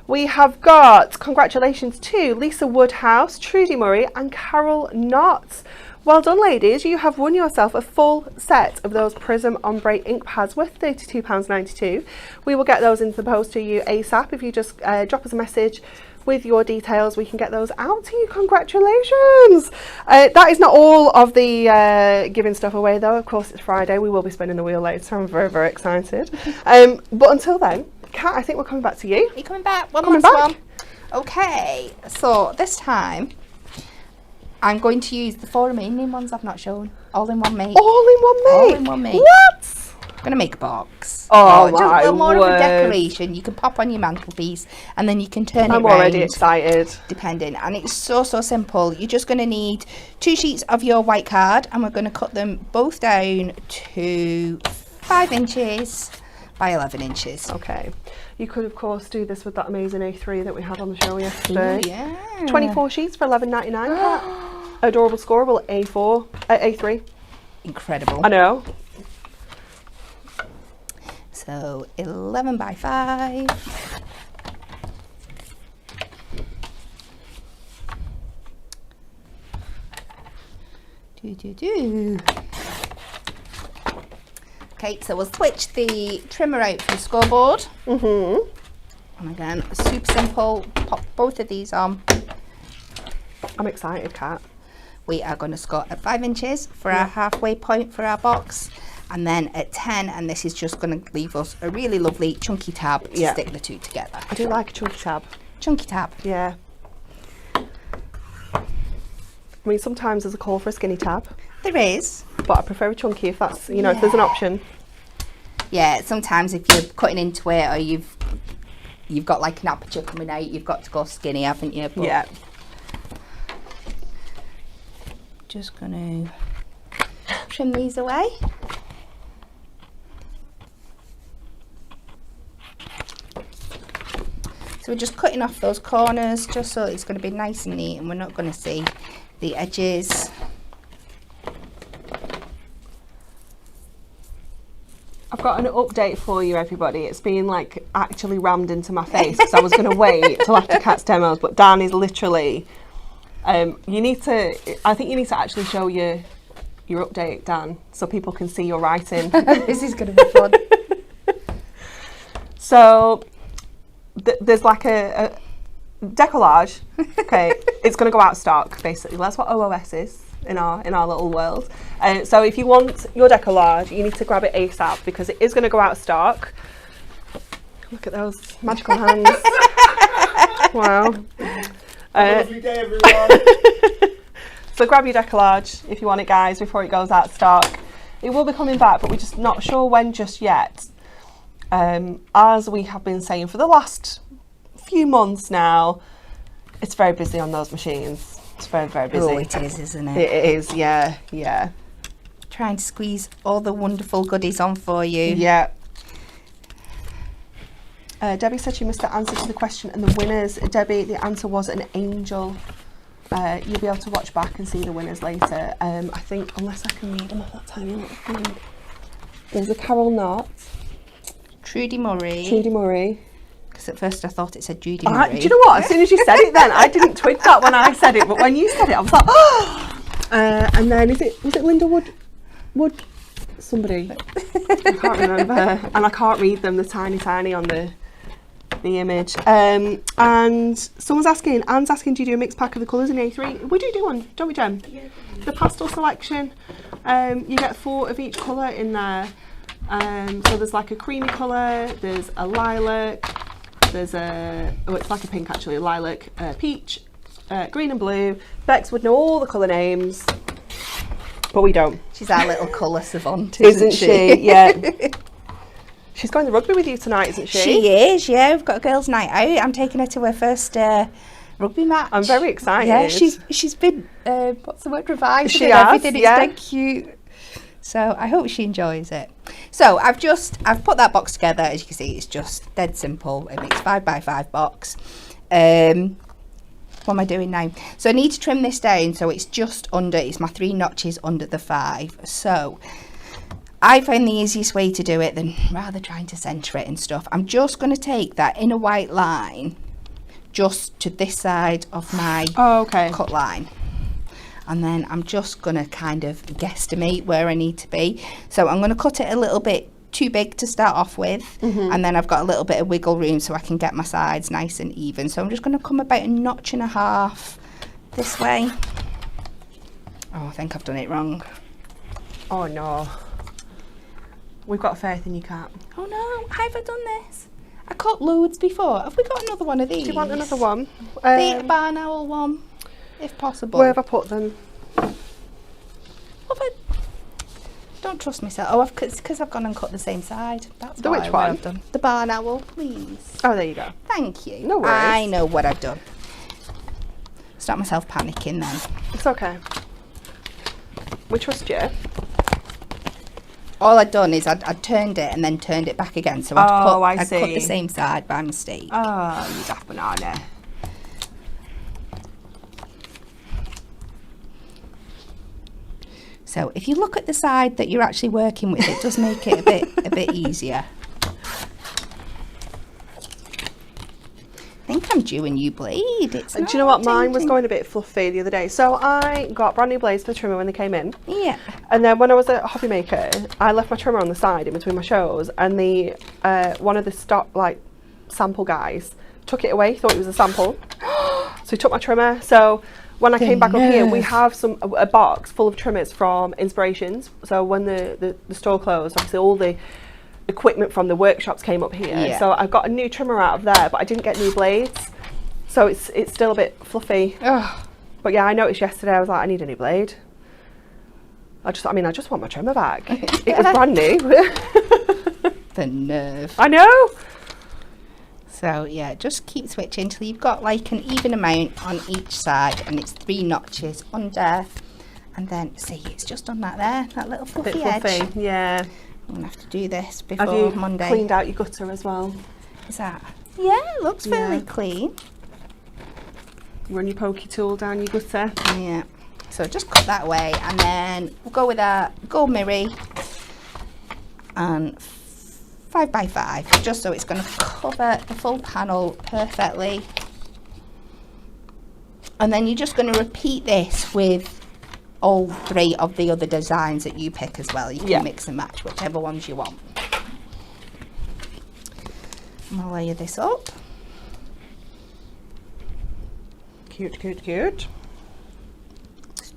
We have got, congratulations to Lisa Woodhouse, Trudy Murray and Carol Knott. Well done, ladies. You have won yourself a full set of those Prism Ombre ink pads worth £32.92. We will get those into the post to you ASAP. If you just drop us a message with your details, we can get those out to you. Congratulations. That is not all of the giving stuff away, though. Of course, it's Friday. We will be spinning the wheel later, so I'm very, very excited. But until then, Kat, I think we're coming back to you. Are you coming back? One coming last back. one. Okay, so this time I'm going to use the 4 remaining ones I've not shown. All in one make. All in one make? All in one make. What? I'm going to make a box. Oh, just my a little more word. of a decoration. You can pop on your mantelpiece and then you can turn it I'm round. already excited. Depending. And it's so simple. You're just going to need 2 sheets of your white card and we're going to cut them both down to 5 inches by 11 inches. Okay. You could, of course, do this with that amazing A3 that we had on the show yesterday. Ooh, yeah. 24 sheets for £11.99. Adorable scoreable A3. Incredible. I know. So 11 by 5. Okay, so we'll switch the trimmer out for the scoreboard. And again, super simple. Pop both of these on. I'm excited, Kat. We are going to score at 5 inches for our halfway point for our box. And then at 10, and this is just going to leave us a really lovely chunky tab to stick the 2 together. I do like a chunky tab. Chunky tab. Yeah. I mean, sometimes there's a call for a skinny tab. There is. But I prefer a chunky if that's, if there's an option. Yeah, sometimes if you're cutting into it or you've got like an aperture coming out, you've got to go skinny, haven't you? But yeah. Just going to trim these away. So we're just cutting off those corners just so it's going to be nice and neat and we're not going to see the edges. I've got an update for you, everybody. It's been like actually rammed into my face because I was going to wait till after Kat's demos, but Dan is literally. I think you need to actually show your update, Dan, so people can see your writing. This is going to be fun. So there's like a decollage. Okay, it's going to go out of stock basically. That's what OOS is. in our little world. So if you want your decollage, you need to grab it ASAP because it is going to go out of stock. Look at those magical hands. Wow. Have a lovely day, everyone. So grab your decollage if you want it, guys, before it goes out of stock. It will be coming back, but we're just not sure when just yet. As we have been saying for the last few months now, it's very busy on those machines. It's very, very busy. Oh, it is, isn't it? It is, yeah, yeah. Trying to squeeze all the wonderful goodies on for you. Yeah. Debbie said she missed the answer to the question and the winners. Debbie, the answer was an angel. You'll be able to watch back and see the winners later. I think, unless I can read them off that tiny little thing. There's a Carol Knott. Trudy Murray. Trudy Murray. Because at first I thought it said Judy Murray. Do you know what? As soon as you said it then, I didn't twig that when I said it, but when you said it, I was like, oh! And then, was it Linda Wood? Somebody. I can't remember. And I can't read them, they're tiny on the image. And someone's asking, Anne's asking, do you do a mixed pack of the colours in A3? We do one, don't we, Jem? Yeah. The pastel selection, you get 4 of each colour in there. So there's like a creamy colour, there's a lilac, there's it's like a pink actually, a lilac, peach, green and blue. Bex would know all the colour names, but we don't. She's our little colour savant, isn't she? Yeah. She's going to rugby with you tonight, isn't she? She is, yeah. We've got a girls' night out. I'm taking her to her first rugby match. I'm very excited. Yeah, she's been, what's the word, revived. She has, everything. yeah. It's dead cute. So I hope she enjoys it. So I've put that box together. As you can see, it's just dead simple. It makes 5x5 box. What am I doing now? So I need to trim this down so it's just under, it's my 3 notches under the 5. So I find the easiest way to do it than rather trying to centre it and stuff. I'm just going to take that inner white line just to this side of my cut line. And then I'm just going to kind of guesstimate where I need to be. So I'm going to cut it a little bit too big to start off with. And then I've got a little bit of wiggle room so I can get my sides nice and even. So I'm just going to come about 1.5 notches this way. Oh, I think I've done it wrong. Oh no. We've got faith in you, Kat. Oh no, have I done this? I cut loads before. Have we got another one of these? Do you want another one? The barn owl one, if possible. Where have I put them? Don't trust myself. Oh, because I've gone and cut the same side. That's which one? I've done. The barn owl, please. Oh, there you go. Thank you. No worries. I know what I've done. Stop myself panicking then. It's okay. We trust you. All I'd done is I'd turned it and then turned it back again. So I'd cut the same side by mistake. Oh, you daft banana. So if you look at the side that you're actually working with, it does make it a bit easier. I think I'm due a new blade. Do you know what? Mine was going a bit fluffy the other day. So I got brand new blades for the trimmer when they came in. Yeah. And then when I was at Hobby Maker, I left my trimmer on the side in between my shows, and the one of the stock sample guys took it away, thought it was a sample. So he took my trimmer. So when I came back up here, we have a box full of trimmers from Inspirations. So when the store closed, obviously all the equipment from the workshops came up here. Yeah. So I got a new trimmer out of there, but I didn't get new blades. So it's still a bit fluffy. Ugh. But yeah, I noticed yesterday, I was like, I need a new blade. I just want my trimmer back. It was brand new. The nerve. I know. So yeah, just keep switching until you've got like an even amount on each side, and it's 3 notches under, and then see, it's just on that little fluffy edge. Yeah. I'm gonna have to do this before Monday. Cleaned out your gutter as well? Is that? Yeah, it looks fairly clean. Run your pokey tool down your gutter. Yeah. So just cut that away, and then we'll go with a gold mirror and 5x5, just so it's going to cover the full panel perfectly. And then you're just going to repeat this with all 3 of the other designs that you pick as well. You can mix and match whichever ones you want. I'm going to layer this up. Cute, cute, cute. It's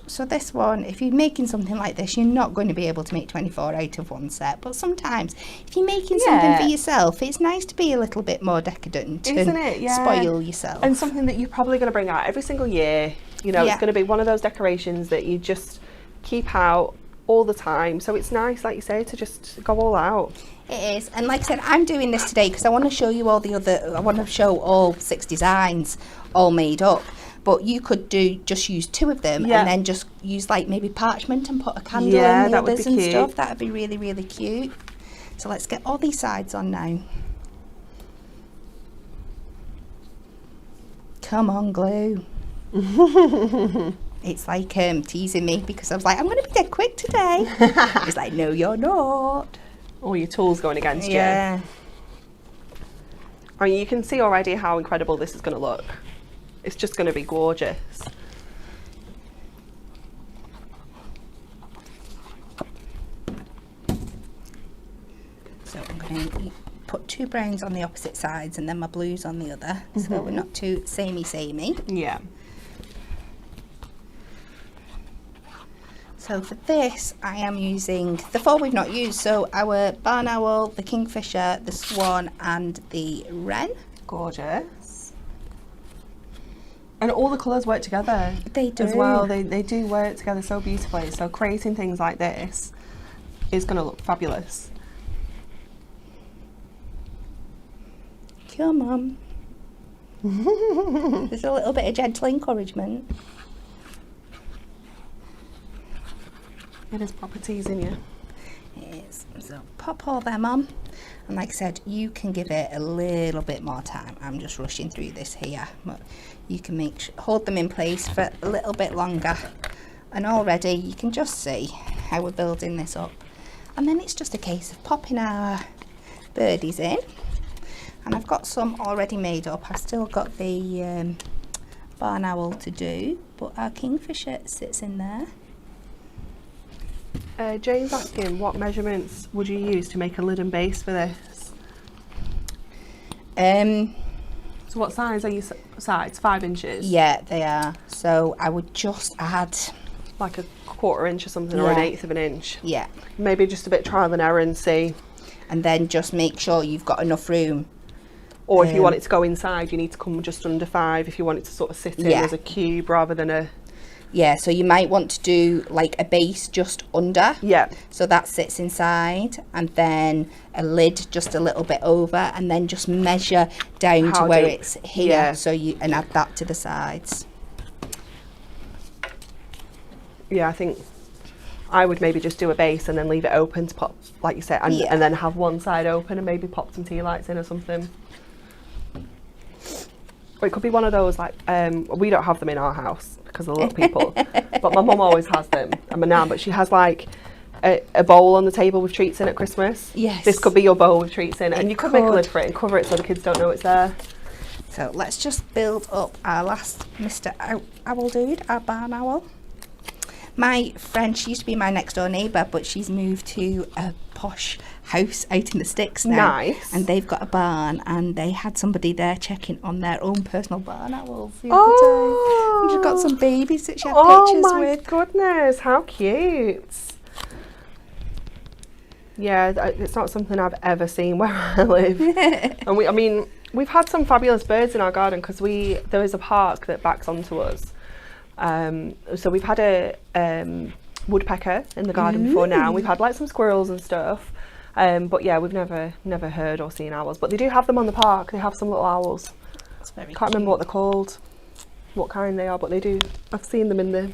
so this one, if you're making something like this, you're not going to be able to make 24 out of one set, but sometimes if you're making something for yourself, it's nice to be a little bit more decadent, isn't it? Yeah. Spoil yourself. And something that you're probably going to bring out every single year. You know, it's going to be one of those decorations that you just keep out all the time, so it's nice, like you say, to just go all out. It is, and like I said, I'm doing this today because I want to show you all I want to show all 6 designs all made up. But you could just use 2 of them and then just use like maybe parchment and put a candle in the others and stuff. That would be really, really cute. So let's get all these sides on now. Come on, glue. It's like teasing me because I was like, I'm going to be dead quick today. It's like, no, you're not. All your tools going against you. Yeah. I mean, you can see already how incredible this is going to look. It's just going to be gorgeous. So I'm going to put 2 browns on the opposite sides and then my blues on the other. So we're not too samey. Yeah. So for this, I am using the 4 we've not used. So our barn owl, the kingfisher, the swan, and the wren. Gorgeous. And all the colours work together. They do. As well. They do work together so beautifully. So creating things like this is going to look fabulous. Come on. There's a little bit of gentle encouragement. It is proper teasing you. It is. So pop all them on. And like I said, you can give it a little bit more time. I'm just rushing through this here. But you can hold them in place for a little bit longer. And already you can just see how we're building this up. And then it's just a case of popping our birdies in. And I've got some already made up. I've still got the barn owl to do, but our kingfisher sits in there. Jane's asking, what measurements would you use to make a lid and base for this? So what size are your sides? 5 inches? Yeah, they are. So I would just add like a 1/4 inch or something, or an 1/8 of an inch. Yeah. Maybe just a bit trial and error and see. And then just make sure you've got enough room. Or if you want it to go inside, you need to come just under 5 if you want it to sort of sit in as a cube rather than a... Yeah, so you might want to do like a base just under. Yeah. So that sits inside, and then a lid just a little bit over, and then just measure down to where it's here. Yeah. So and add that to the sides. Yeah, I think I would maybe just do a base and then leave it open to pop, like you said, and then have one side open and maybe pop some tea lights in or something. Or it could be one of those, like, we don't have them in our house because of a lot of people, but my mum always has them, and my nan, but she has like a bowl on the table with treats in at Christmas. Yes. This could be your bowl with treats in, and you could make a lid for it and cover it so the kids don't know it's there. So let's just build up our last Mr. Owl dude, our barn owl. My friend, she used to be my next door neighbour, but she's moved to a posh house out in the sticks now. Nice. And they've got a barn, and they had somebody there checking on their own personal barn owls the other day. And she's got some babies that she had pictures with. Oh my goodness, how cute. Yeah, it's not something I've ever seen where I live. And we've had some fabulous birds in our garden because there is a park that backs onto us. So we've had a woodpecker in the garden before now. We've had like some squirrels and stuff, but yeah, we've never heard or seen owls. But they do have them on the park. They have some little owls. That's very Can't remember what they're called, what kind they are, but they do. I've seen them in the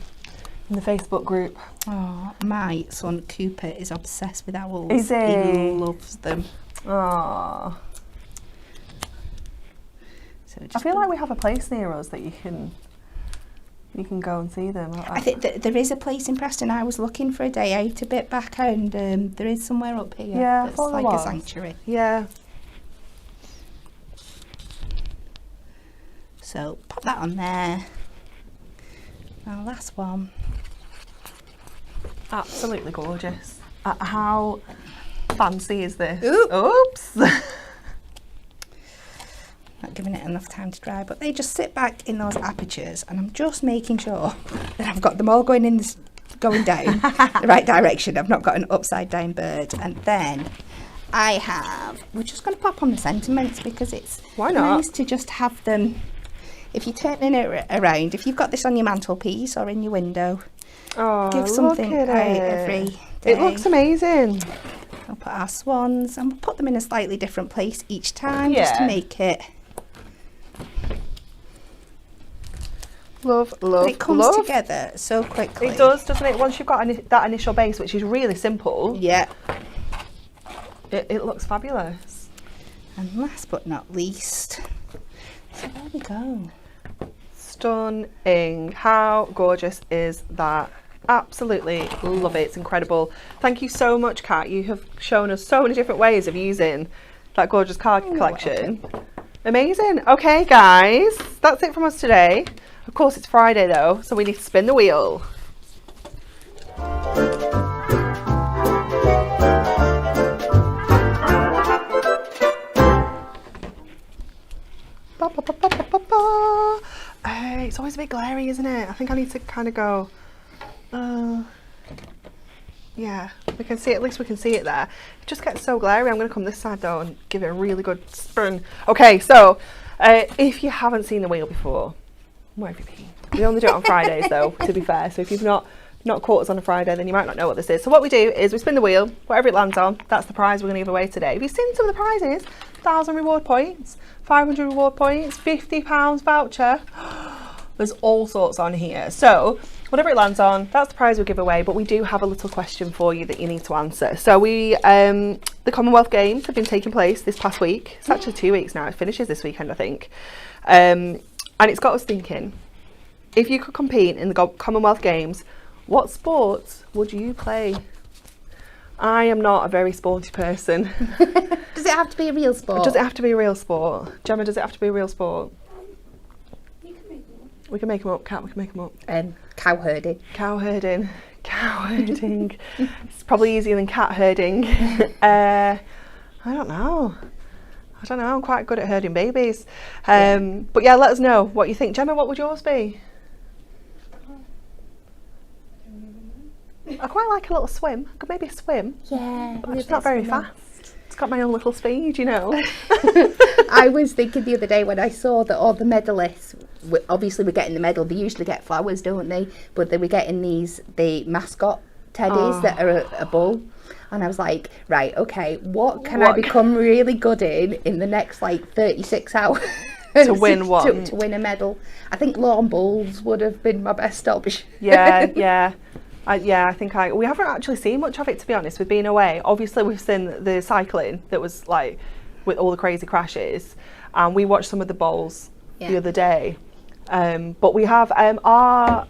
Facebook group. Oh, my son Cooper is obsessed with owls. Is he? He loves them. Oh. So I feel like we have a place near us that you can go and see them. I think there is a place in Preston. I was looking for a day out a bit back, and there is somewhere up here. Yeah, that's like a sanctuary. Yeah. So pop that on there. Our last one. Absolutely gorgeous. How fancy is this? Oops. Oops. Let's not giving it enough time to dry, but they just sit back in those apertures, and I'm just making sure that I've got them all going down the right direction. I've not got an upside down bird. And then we're just going to pop on the sentiments, because it's nice to just have them. If you're turning it around, if you've got this on your mantelpiece or in your window, give something out every day. It looks amazing. I'll put our swans, and we'll put them in a slightly different place each time, just to make it. Love. It comes together so quickly. It does, doesn't it? Once you've got that initial base, which is really simple. Yeah. It looks fabulous. And last but not least, so there we go. Stunning. How gorgeous is that? Absolutely love it. It's incredible. Thank you so much, Kat. You have shown us so many different ways of using that gorgeous card collection. Amazing. Okay, guys, that's it from us today. Of course, it's Friday though, so we need to spin the wheel. It's always a bit glary, isn't it? I think I need to kind of go, yeah, we can see it, at least we can see it there. It just gets so glary. I'm going to come this side though and give it a really good spin. Okay, so if you haven't seen the wheel before, where have you been? We only do it on Fridays though, to be fair, so if you've not caught us on a Friday, then you might not know what this is. So what we do is we spin the wheel, whatever it lands on, that's the prize we're going to give away today. Have you seen some of the prizes? 1,000 reward points, 500 reward points, £50 voucher. There's all sorts on here. So whatever it lands on, that's the prize we give away, but we do have a little question for you that you need to answer. So the Commonwealth Games have been taking place this past week. It's actually 2 weeks now. It finishes this weekend, I think. And it's got us thinking, if you could compete in the Commonwealth Games, what sports would you play? I am not a very sporty person. Does it have to be a real sport? Does it have to be a real sport? Gemma, does it have to be a real sport? You can make them up. We can make them up, Kat, we can make them up. Cow herding. Cow herding. Cow herding. It's probably easier than cat herding. I don't know. I'm quite good at herding babies. But yeah, let us know what you think. Gemma, what would yours be? I quite like a little swim. I could maybe swim. Yeah. But it's not very fast. It's got my own little speed, you know. I was thinking the other day when I saw that all the medalists, obviously we're getting the medal, they usually get flowers, don't they? But they were getting the mascot teddies that are a bull. And I was like, right, okay, what can I become really good in the next 36 hours? To win one? To win a medal. I think lawn bowls would have been my best option. Yeah. I think we haven't actually seen much of it, to be honest, with being away. Obviously we've seen the cycling that was with all the crazy crashes, and we watched some of the bowls the other day, but we have our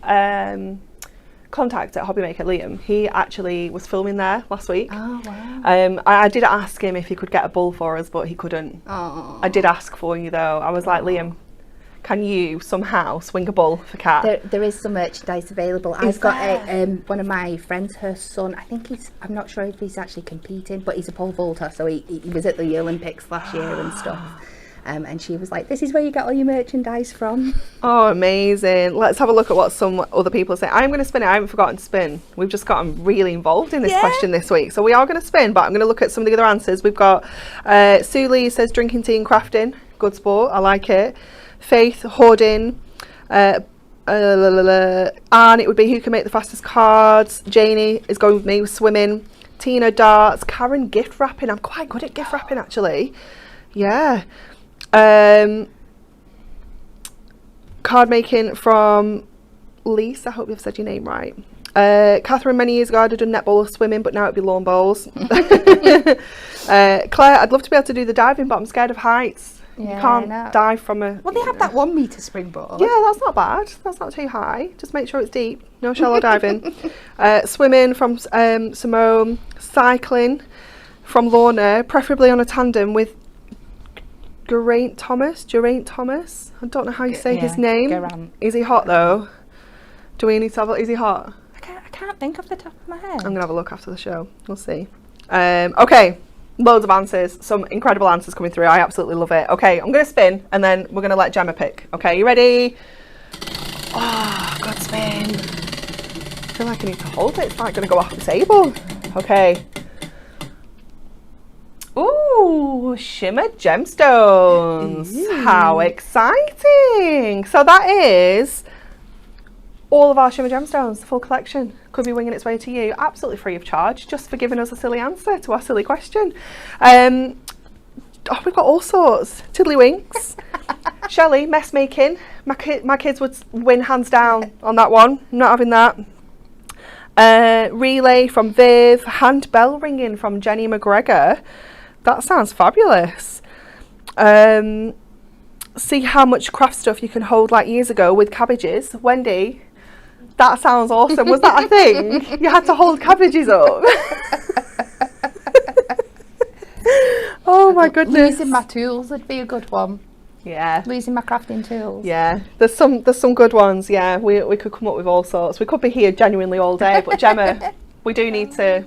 contact at Hobbymaker, Liam. He actually was filming there last week. Oh wow. I did ask him if he could get a bull for us, but he couldn't. Oh. I did ask for you though. I was like, Liam, can you somehow swing a bull for Kat? There is some merchandise available. I've got one of my friends, her son, I think I'm not sure if he's actually competing, but he's a pole vaulter, so he was at the Olympics last year and stuff. And she was like, this is where you get all your merchandise from. Oh, amazing. Let's have a look at what some other people say. I'm going to spin it. I haven't forgotten to spin. We've just gotten really involved in this question this week. So we are going to spin, but I'm going to look at some of the other answers. We've got Sue Lee says drinking tea and crafting. Good sport. I like it. Faith, hoarding. And it would be who can make the fastest cards. Janie is going with me with swimming. Tina, darts. Karen, gift wrapping. I'm quite good at gift wrapping, actually. Yeah. Card making from Lisa. I hope you've said your name right. Catherine, many years ago I'd have done netball or swimming, but now it'd be lawn bowls. Claire, I'd love to be able to do the diving, but I'm scared of heights. Yeah, you can't dive from a... Well, they have that 1 metre springboard. Yeah, that's not bad. That's not too high. Just make sure it's deep. No shallow diving. Swimming from Simone. Cycling from Lorna, preferably on a tandem with Geraint Thomas. I don't know how you say his name. Geraint. Is he hot though? Do we need to have a... Is he hot? I can't think off the top of my head. I'm going to have a look after the show. We'll see. Okay. Loads of answers, some incredible answers coming through. I absolutely love it. Okay, I'm going to spin and then we're going to let Gemma pick. Okay, you ready? Oh, good spin. I feel like I need to hold it. It's like going to go off the table. Okay. Ooh, shimmer gemstones. Ooh. How exciting. So that is all of our shimmer gemstones, the full collection. Could be winging its way to you absolutely free of charge, just for giving us a silly answer to our silly question. Oh, we've got all sorts. Tiddlywinks. Shelley, mess making. My kids would win hands down on that one. I'm not having that. Relay from Viv. Hand bell ringing from Jenny McGregor. That sounds fabulous. See how much craft stuff you can hold like years ago with cabbages. Wendy, that sounds awesome. Was that a thing? You had to hold cabbages up? Oh my goodness. Losing my tools would be a good one. Yeah. Losing my crafting tools. Yeah, there's some good ones. Yeah, we could come up with all sorts. We could be here genuinely all day, but Gemma, we do need to.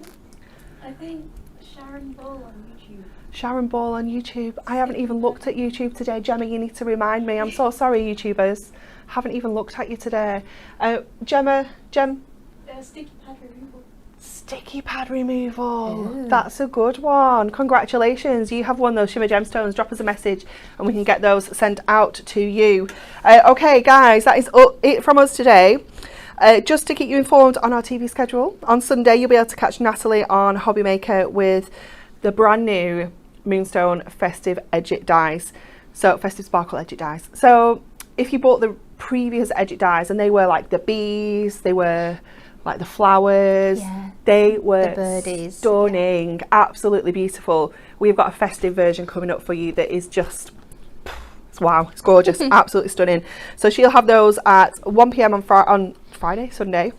I think Sharon Ball on YouTube. Sharon Ball on YouTube. I haven't even looked at YouTube today. Gemma, you need to remind me. I'm so sorry, YouTubers. Haven't even looked at you today. Gem. Sticky pad removal. Sticky pad removal. Ooh. That's a good one. Congratulations. You have won those shimmer gemstones. Drop us a message and we can get those sent out to you. Okay, guys, that is it from us today. Just to keep you informed on our TV schedule, on Sunday you'll be able to catch Natalie on Hobby Maker with the brand new Moonstone Festive Edgit dies. So Festive Sparkle Edgit dies. So if you bought the previous Edgit dies and they were like the bees, they were like the flowers, Yeah. they were The birdies. stunning, absolutely beautiful. We've got a festive version coming up for you that is just, wow, it's gorgeous, absolutely stunning. So she'll have those at 1 p.m. on Friday, Sunday.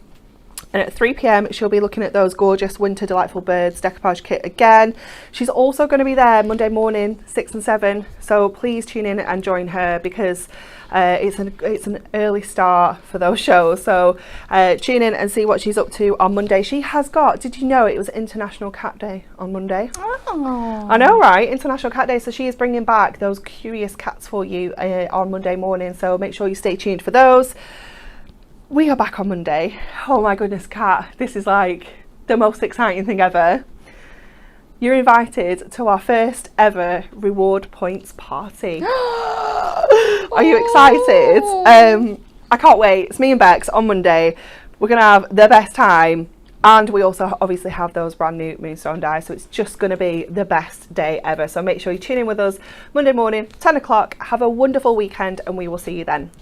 And at 3 p.m. she'll be looking at those gorgeous Winter Delightful Birds Decoupage Kit again. She's also going to be there Monday morning, 6 and 7. So please tune in and join her because it's an early start for those shows. So tune in and see what she's up to on Monday. She has got, did you know it was International Cat Day on Monday? Oh. I know, right? International Cat Day. So she is bringing back those curious cats for you on Monday morning. So make sure you stay tuned for those. We are back on Monday. Oh my goodness, Kat, this is like the most exciting thing ever. You're invited to our first ever reward points party. Are you excited? I can't wait. It's me and Bex on Monday. We're going to have the best time. And we also obviously have those brand new Moonstone dies. So it's just going to be the best day ever. So make sure you tune in with us Monday morning, 10 o'clock. Have a wonderful weekend and we will see you then.